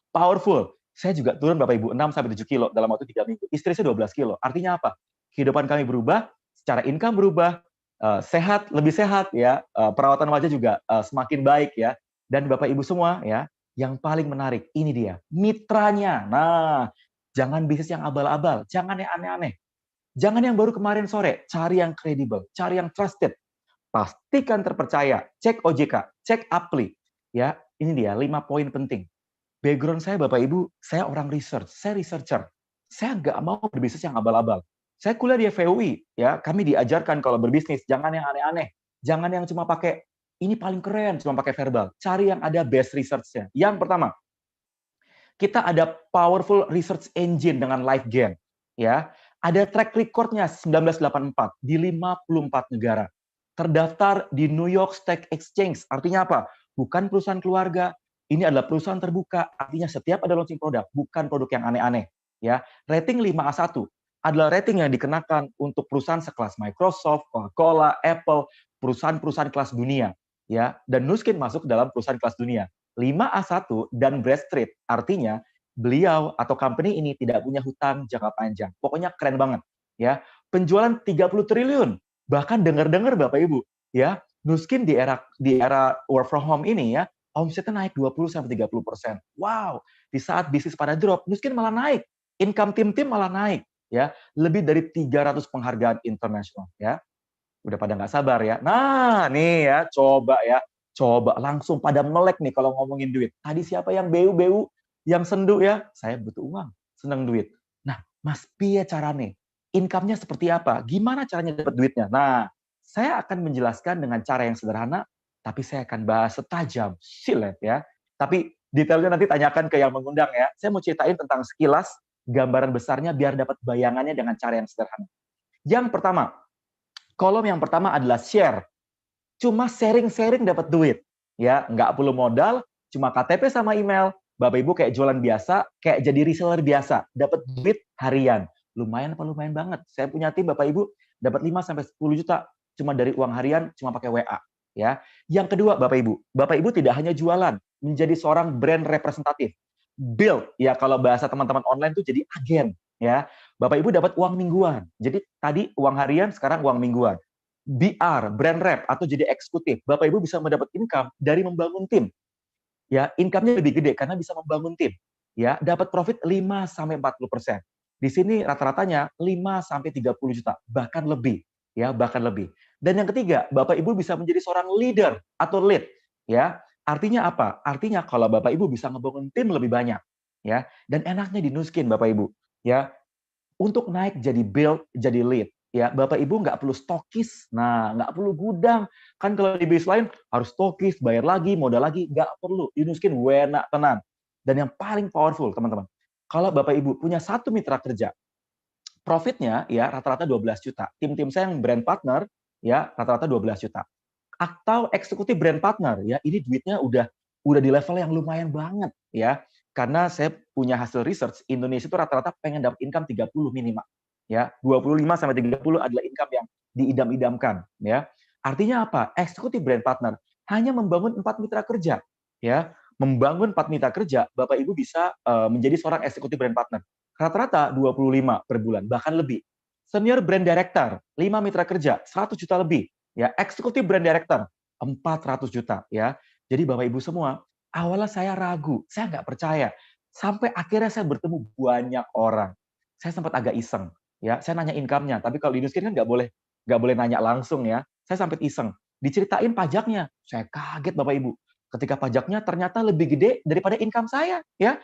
Powerful. Saya juga turun Bapak Ibu 6 sampai 7 kilo dalam waktu 3 minggu. Istri saya 12 kilo. Artinya apa? Kehidupan kami berubah, secara income berubah, sehat, lebih sehat ya. Perawatan wajah juga semakin baik ya. Dan Bapak Ibu semua ya, yang paling menarik ini dia, mitranya. Nah, jangan bisnis yang abal-abal, jangan yang aneh-aneh. Jangan yang baru kemarin sore, cari yang kredibel, cari yang trusted. Pastikan terpercaya, cek OJK, cek Appli. Ya, ini dia 5 poin penting. Background saya Bapak Ibu, saya orang research, saya researcher. Saya nggak mau berbisnis yang abal-abal. Saya kuliah di FUI, ya, kami diajarkan kalau berbisnis jangan yang aneh-aneh. Jangan yang cuma pakai ini paling keren, cuma pakai verbal. Cari yang ada best research-nya. Yang pertama, kita ada powerful research engine dengan LiveGain. Ya, ada track record-nya 1984 di 54 negara. Terdaftar di New York Stock Exchange. Artinya apa? Bukan perusahaan keluarga. Ini adalah perusahaan terbuka. Artinya setiap ada launching produk, bukan produk yang aneh-aneh. Ya, rating 5A1 adalah rating yang dikenakan untuk perusahaan sekelas Microsoft, Coca-Cola, Apple, perusahaan-perusahaan kelas dunia. Ya, dan Nuskin masuk dalam perusahaan kelas dunia. 5A1 dan Bradstreet. Artinya beliau atau company ini tidak punya hutang jangka panjang. Pokoknya keren banget. Ya, penjualan 30 triliun. Bahkan dengar-dengar Bapak Ibu, ya, Nuskin di era work from home ini ya, omsetnya naik 20-30%. Wow, di saat bisnis pada drop, Nuskin malah naik. Income tim-tim malah naik, ya. Lebih dari 300 penghargaan internasional, ya. Udah pada nggak sabar ya. Nah, nih ya, coba langsung pada melek nih kalau ngomongin duit. Tadi siapa yang beu-beu, yang sendu ya? Saya butuh uang, seneng duit. Nah, Mas, piye carane? Income-nya seperti apa? Gimana caranya dapat duitnya? Nah, saya akan menjelaskan dengan cara yang sederhana, tapi saya akan bahas setajam silet ya. Tapi detailnya nanti tanyakan ke yang mengundang ya. Saya mau ceritain tentang sekilas gambaran besarnya biar dapat bayangannya dengan cara yang sederhana. Yang pertama, kolom yang pertama adalah share. Cuma sharing-sharing dapat duit. Ya, nggak perlu modal, cuma KTP sama email. Bapak Ibu kayak jualan biasa, kayak jadi reseller biasa, dapat duit harian. Lumayan apa lumayan banget. Saya punya tim Bapak Ibu dapat 5 sampai 10 juta cuma dari uang harian, cuma pakai WA, ya. Yang kedua Bapak Ibu tidak hanya jualan, menjadi seorang brand representatif. Build, ya kalau bahasa teman-teman online itu jadi agen, ya. Bapak Ibu dapat uang mingguan. Jadi tadi uang harian, sekarang uang mingguan. BR, brand rep atau jadi eksekutif. Bapak Ibu bisa mendapat income dari membangun tim. Ya, income-nya lebih gede karena bisa membangun tim. Ya, dapat profit 5 sampai 40%. Di sini rata-ratanya 5 sampai 30 juta, bahkan lebih, ya, bahkan lebih. Dan yang ketiga, Bapak Ibu bisa menjadi seorang leader atau lead, ya. Artinya apa? Artinya kalau Bapak Ibu bisa ngebangun tim lebih banyak, ya. Dan enaknya di Nuskin Bapak Ibu, ya. Untuk naik jadi build, jadi lead, ya. Bapak Ibu nggak perlu stokis, nah, nggak perlu gudang. Kan kalau di bisnis lain harus stokis, bayar lagi, modal lagi, nggak perlu. Di Nuskin enak tenan. Dan yang paling powerful, teman-teman, kalau Bapak Ibu punya satu mitra kerja, profitnya ya rata-rata 12 juta. Tim-tim saya yang brand partner ya rata-rata 12 juta. Atau eksekutif brand partner ya, ini duitnya udah di level yang lumayan banget ya. Karena saya punya hasil research, Indonesia itu rata-rata pengen dapat income 30 minimal. Ya, 25 sampai 30 adalah income yang diidam-idamkan ya. Artinya apa? Eksekutif brand partner hanya membangun 4 mitra kerja ya. Membangun 4 mitra kerja, Bapak Ibu bisa menjadi seorang eksekutif brand partner. Rata-rata 25 per bulan, bahkan lebih. Senior brand director, 5 mitra kerja, 100 juta lebih. Ya, eksekutif brand director, 400 juta. Ya, jadi Bapak Ibu semua, awalnya saya ragu, saya nggak percaya. Sampai akhirnya saya bertemu banyak orang. Saya sempat agak iseng. Ya, saya nanya income-nya, tapi kalau di Nuskin kan nggak boleh nanya langsung ya. Saya sampai iseng. Diceritain pajaknya, saya kaget Bapak Ibu. ketika pajaknya ternyata lebih gede daripada income saya, ya.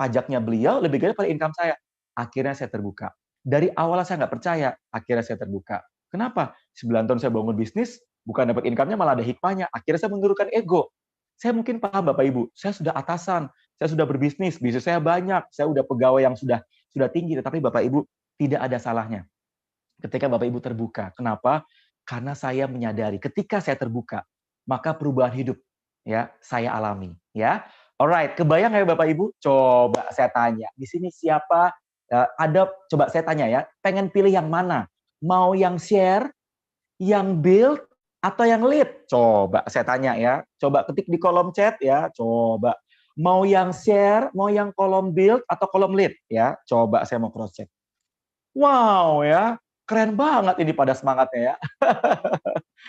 Pajaknya beliau lebih gede daripada income saya. Akhirnya saya terbuka. Dari awal saya nggak percaya, akhirnya saya terbuka. Kenapa? 9 tahun saya bangun bisnis, bukan dapat income-nya, malah ada hikmahnya. Akhirnya saya menurunkan ego. Saya mungkin paham Bapak Ibu, saya sudah atasan, saya sudah berbisnis, bisnis saya banyak, saya udah pegawai yang sudah tinggi, tetapi Bapak Ibu tidak ada salahnya ketika Bapak Ibu terbuka. Kenapa? Karena saya menyadari ketika saya terbuka, maka perubahan hidup ya saya alami, ya. Alright, kebayang ya Bapak Ibu? Coba saya tanya, di sini siapa coba saya tanya ya, pengen pilih yang mana? Mau yang share, yang build, atau yang lead? Coba saya tanya ya. Coba ketik di kolom chat ya. Coba. Mau yang share, mau yang kolom build, atau kolom lead? Ya. Coba saya mau cross check. Wow ya. Keren banget ini pada semangatnya ya.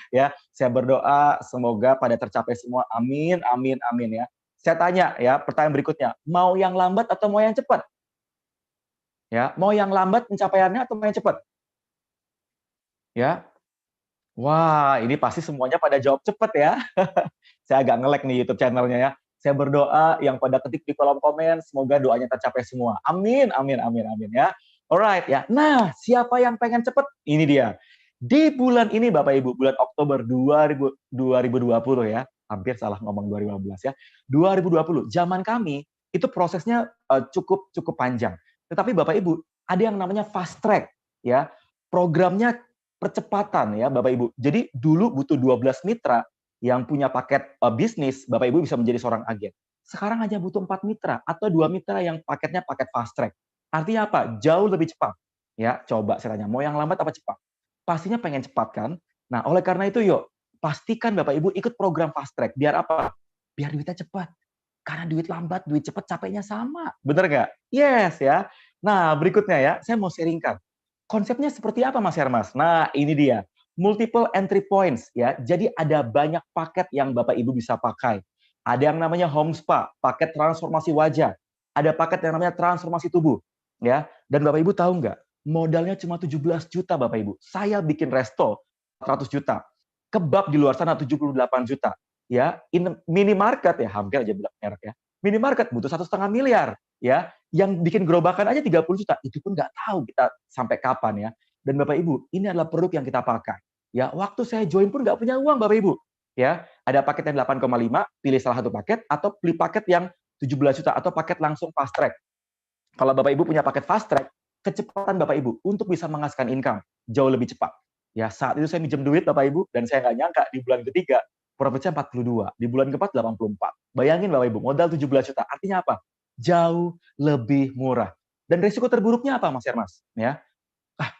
Ya, saya berdoa semoga pada tercapai semua. Amin, amin, amin ya. Saya tanya ya, pertanyaan berikutnya. Mau yang lambat atau mau yang cepat? Ya, mau yang lambat pencapaiannya atau mau yang cepat? Ya. Wah, ini pasti semuanya pada jawab cepat ya. Saya agak nge-lag nih YouTube channelnya ya. Saya berdoa yang pada ketik di kolom komen, semoga doanya tercapai semua. Amin, amin, amin, amin ya. Alright ya. Nah, siapa yang pengen cepat? Ini dia. Di bulan ini Bapak Ibu, bulan Oktober 2020 ya. Hampir salah ngomong 2015 ya. 2020, zaman kami itu prosesnya cukup panjang. Tetapi Bapak Ibu, ada yang namanya fast track ya. Programnya percepatan ya Bapak Ibu. Jadi dulu butuh 12 mitra yang punya paket bisnis, Bapak Ibu bisa menjadi seorang agen. Sekarang hanya butuh 4 mitra atau 2 mitra yang paketnya paket fast track. Artinya apa? Jauh lebih cepat. Ya, coba saya tanya, mau yang lambat apa cepat? Pastinya pengen cepat kan? Nah, oleh karena itu yuk, pastikan Bapak Ibu ikut program fast track. Biar apa? Biar duitnya cepat. Karena duit lambat, duit cepat capeknya sama. Bener nggak? Yes ya. Nah, berikutnya ya, saya mau sharingkan. Konsepnya seperti apa Mas Hermas? Nah, ini dia. Multiple entry points ya. Jadi ada banyak paket yang Bapak Ibu bisa pakai. Ada yang namanya home spa, paket transformasi wajah. Ada paket yang namanya transformasi tubuh, ya. Dan Bapak Ibu tahu nggak? Modalnya cuma 17 juta Bapak Ibu. Saya bikin resto 100 juta. Kebab di luar sana 78 juta. Ya, minimarket ya, hampir aja bilang merek ya. Minimarket butuh 1,5 miliar, ya. Yang bikin gerobakan aja 30 juta. Itu pun nggak tahu kita sampai kapan ya. Dan Bapak Ibu, ini adalah produk yang kita pakai. Ya, waktu saya join pun nggak punya uang Bapak Ibu. Ya, ada paket yang 8,5, pilih salah satu paket atau beli paket yang 17 juta atau paket langsung fast track. Kalau Bapak Ibu punya paket fast track, kecepatan Bapak Ibu untuk bisa menghasilkan income jauh lebih cepat. Ya, saat itu saya minjem duit Bapak Ibu dan saya nggak nyangka di bulan ketiga profitnya 42, di bulan keempat 84. Bayangin Bapak Ibu, modal 17 juta. Artinya apa? Jauh lebih murah. Dan risiko terburuknya apa Mas Hermas? Ya,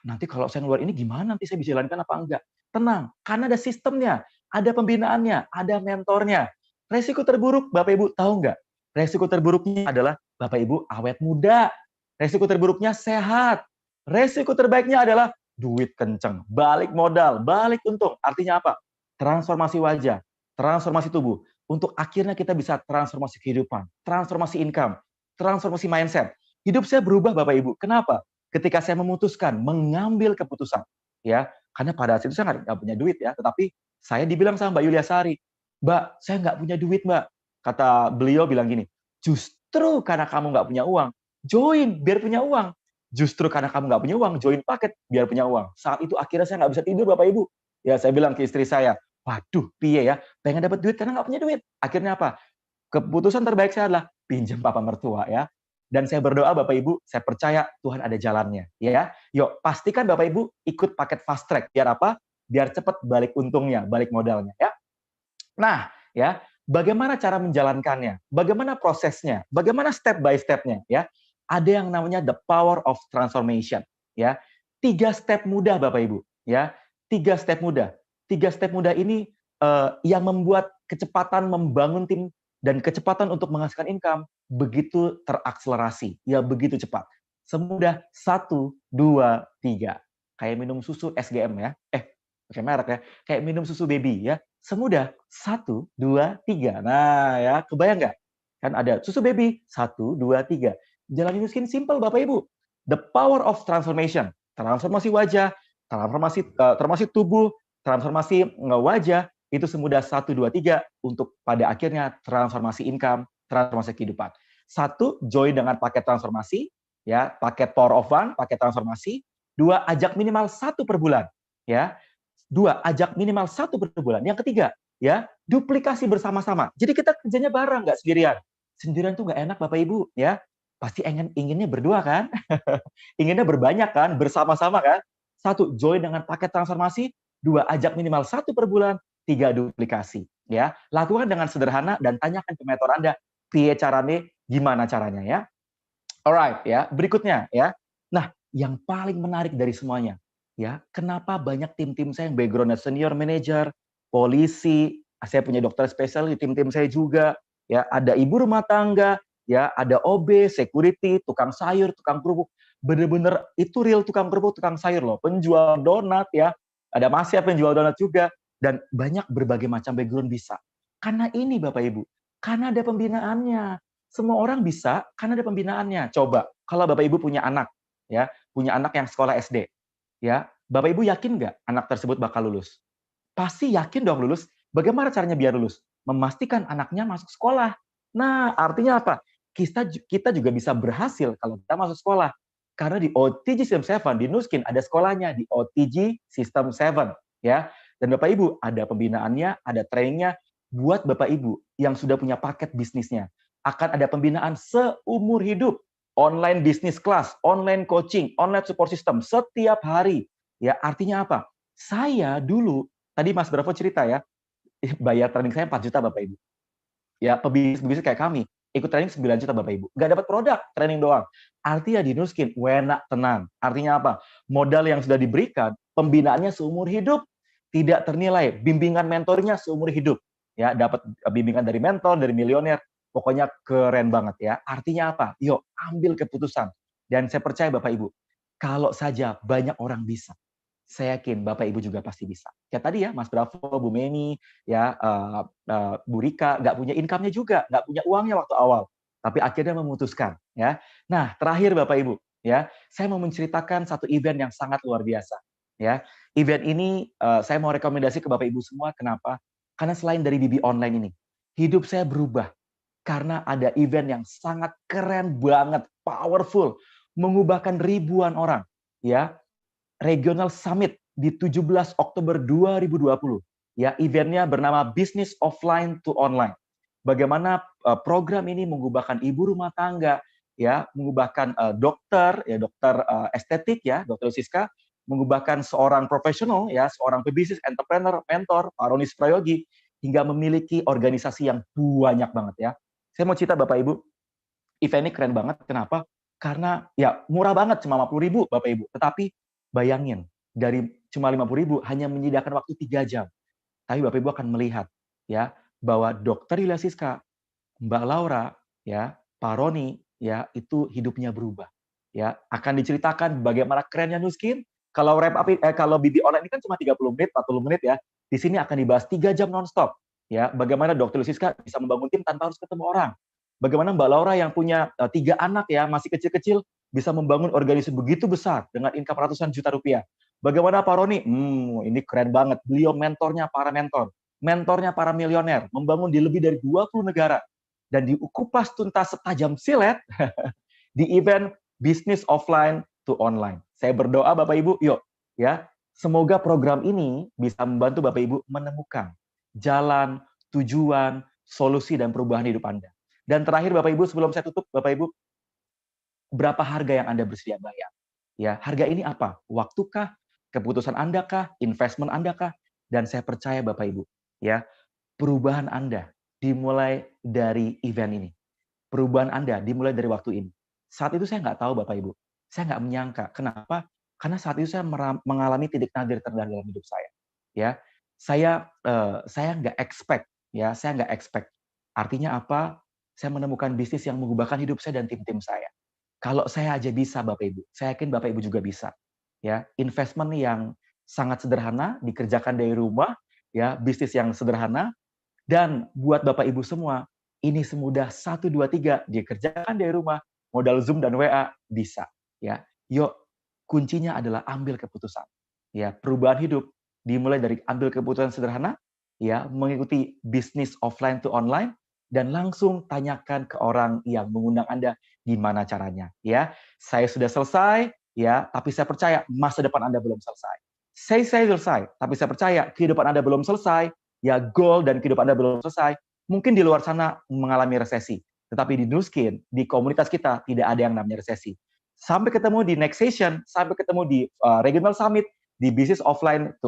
nanti kalau saya ngeluar ini gimana? Nanti saya bisa jalankan apa enggak? Tenang, karena ada sistemnya, ada pembinaannya, ada mentornya. Risiko terburuk Bapak Ibu tahu nggak? Risiko terburuknya adalah Bapak Ibu awet muda. Risiko terburuknya sehat. Risiko terbaiknya adalah duit kenceng, balik modal, balik untung. Artinya apa? Transformasi wajah, transformasi tubuh. Untuk akhirnya kita bisa transformasi kehidupan, transformasi income, transformasi mindset. Hidup saya berubah Bapak Ibu. Kenapa? Ketika saya memutuskan mengambil keputusan, ya, karena pada saat itu saya nggak punya duit ya, tetapi saya dibilang sama Mbak Yulia Sari, Mbak, saya nggak punya duit Mbak. Kata beliau bilang gini, justru karena kamu nggak punya uang, join biar punya uang. Justru karena kamu nggak punya uang, join paket biar punya uang. Saat itu akhirnya saya nggak bisa tidur Bapak Ibu. Ya saya bilang ke istri saya, waduh, piye ya, pengen dapat duit karena nggak punya duit. Akhirnya apa? Keputusan terbaik saya adalah pinjam papa mertua ya. Dan saya berdoa Bapak Ibu, saya percaya Tuhan ada jalannya. Ya, yuk pastikan Bapak Ibu ikut paket fast track. Biar apa? Biar cepat balik untungnya, balik modalnya. Ya. Nah, ya, bagaimana cara menjalankannya? Bagaimana prosesnya? Bagaimana step by step-nya? Ya, ada yang namanya the power of transformation. Ya, 3 step mudah Bapak Ibu. Ya, 3 step mudah. 3 step mudah ini yang membuat kecepatan membangun tim dan kecepatan untuk menghasilkan income begitu terakselerasi, ya begitu cepat. Semudah 1, 2, 3. Kayak minum susu SGM ya. Pakai merek ya. Kayak minum susu baby ya. Semudah 1, 2, 3. Nah, ya, kebayang nggak? Kan ada susu baby 1, 2, 3. Jalan miskin simple Bapak Ibu. The power of transformation. Transformasi wajah, transformasi tubuh, transformasi wajah, Itu semudah 1, 2, 3 untuk pada akhirnya transformasi income, transformasi kehidupan. 1, join dengan paket transformasi, ya, paket Power of One, paket transformasi. 2, ajak minimal 1 per bulan, ya. 2, ajak minimal 1 per bulan. Yang ketiga, ya, duplikasi bersama-sama. Jadi kita kerjanya bareng, nggak sendirian. Sendirian tuh nggak enak Bapak Ibu, ya. Pasti inginnya berdua kan? Inginnya berbanyak kan? Bersama-sama kan? 1, join dengan paket transformasi. 2, ajak minimal 1 per bulan. 3, duplikasi. Ya, lakukan dengan sederhana dan tanyakan ke mentor Anda, piye caranya, gimana caranya ya. Alright ya, berikutnya ya. Nah, yang paling menarik dari semuanya, ya, kenapa banyak tim-tim saya yang background-nya senior manager, polisi, saya punya dokter spesialis di tim-tim saya juga, ya, ada ibu rumah tangga, ya, ada OB, security, tukang sayur, tukang kerupuk, bener-bener itu real tukang kerupuk, tukang sayur loh, penjual donat ya, ada Mas Siap penjual donat juga, dan banyak berbagai macam background bisa. Karena ini Bapak Ibu, karena ada pembinaannya. Semua orang bisa karena ada pembinaannya. Coba kalau Bapak Ibu punya anak, ya, punya anak yang sekolah SD, ya, Bapak Ibu yakin nggak anak tersebut bakal lulus? Pasti yakin dong lulus. Bagaimana caranya biar lulus? Memastikan anaknya masuk sekolah. Nah, artinya apa? Kita juga bisa berhasil kalau kita masuk sekolah. Karena di OTG System 7, di Nuskin ada sekolahnya, di OTG System 7. Ya. Dan Bapak Ibu, ada pembinaannya, ada trainingnya, buat Bapak Ibu yang sudah punya paket bisnisnya. Akan ada pembinaan seumur hidup. Online business class, online coaching, online support system, setiap hari. Ya, artinya apa? Saya dulu, tadi Mas Bravo cerita ya, bayar training saya 4 juta Bapak Ibu. Ya, pebisnis kayak kami, ikut training 9 juta Bapak Ibu. Nggak dapat produk, training doang. Artinya di Nuskin, enak tenang. Artinya apa? Modal yang sudah diberikan, pembinaannya seumur hidup. Tidak ternilai, bimbingan mentornya seumur hidup. Ya, dapat bimbingan dari mentor, dari milioner. Pokoknya keren banget ya. Artinya apa? Yuk, ambil keputusan. Dan saya percaya Bapak Ibu, kalau saja banyak orang bisa, saya yakin Bapak Ibu juga pasti bisa. Kayak tadi ya, Mas Bravo, Bu Meni, ya, Bu Rika, nggak punya income-nya juga, nggak punya uangnya waktu awal, tapi akhirnya memutuskan. Ya, nah terakhir Bapak Ibu, ya, saya mau menceritakan satu event yang sangat luar biasa. Ya, event ini saya mau rekomendasi ke Bapak Ibu semua. Kenapa? Karena selain dari BB Online ini, hidup saya berubah karena ada event yang sangat keren banget, powerful, mengubahkan ribuan orang. Ya, Regional Summit di 17 Oktober 2020. Ya, eventnya bernama Business Offline to Online. Bagaimana program ini mengubahkan ibu rumah tangga, ya, mengubahkan dokter, ya, dokter estetik, ya, Dr. Siska, mengubahkan seorang profesional, ya, seorang pebisnis, entrepreneur, mentor, Pak Roni Prayogi, hingga memiliki organisasi yang banyak banget ya. Saya mau cerita Bapak Ibu, event ini keren banget. Kenapa? Karena ya murah banget, cuma 50.000 Bapak Ibu. Tetapi bayangin, dari cuma 50.000 hanya menyediakan waktu 3 jam. Tapi Bapak Ibu akan melihat ya bahwa Dr. Yulia Siska, Mbak Laura, ya, Pak Roni, ya, itu hidupnya berubah. Ya, akan diceritakan bagaimana kerennya Nuskin. Kalau kalau BB Online ini kan cuma 30 menit, 40 menit ya. Di sini akan dibahas 3 jam nonstop. Ya, bagaimana Dr. Yulia Siska bisa membangun tim tanpa harus ketemu orang. Bagaimana Mbak Laura yang punya 3 anak ya, masih kecil-kecil, bisa membangun organisasi begitu besar dengan income ratusan juta rupiah. Bagaimana Pak Roni? Ini keren banget. Beliau mentornya para mentor. Mentornya para milioner. Membangun di lebih dari 20 negara. Dan dikupas tuntas setajam silet di event Business Offline to Online. Saya berdoa Bapak Ibu, yuk ya, semoga program ini bisa membantu Bapak Ibu menemukan jalan, tujuan, solusi dan perubahan hidup Anda. Dan terakhir Bapak Ibu, sebelum saya tutup, Bapak Ibu, berapa harga yang Anda bersedia bayar? Ya, harga ini apa? Waktukah? Keputusan Anda kah? Investment Anda kah? Dan saya percaya Bapak Ibu, ya, perubahan Anda dimulai dari event ini. Perubahan Anda dimulai dari waktu ini. Saat itu saya nggak tahu Bapak Ibu. Saya nggak menyangka. Kenapa? Karena saat itu saya mengalami titik nadir terendah dalam hidup saya. Ya, saya nggak expect. Ya, saya nggak expect. Artinya apa? Saya menemukan bisnis yang mengubahkan hidup saya dan tim-tim saya. Kalau saya aja bisa Bapak Ibu, saya yakin Bapak Ibu juga bisa. Ya, investment yang sangat sederhana, dikerjakan dari rumah, ya, bisnis yang sederhana, dan buat Bapak Ibu semua, ini semudah 1, 2, 3, dikerjakan dari rumah, modal Zoom dan WA, bisa. Ya, yuk, kuncinya adalah ambil keputusan. Ya, perubahan hidup dimulai dari ambil keputusan sederhana, ya mengikuti bisnis offline to online dan langsung tanyakan ke orang yang mengundang Anda gimana caranya, ya. Saya sudah selesai, ya, tapi saya percaya masa depan Anda belum selesai. Saya selesai, tapi saya percaya kehidupan Anda belum selesai, ya goal dan kehidupan Anda belum selesai. Mungkin di luar sana mengalami resesi, tetapi di Nuskin, di komunitas kita tidak ada yang namanya resesi. Sampai ketemu di next session, sampai ketemu di regional summit, di bisnis offline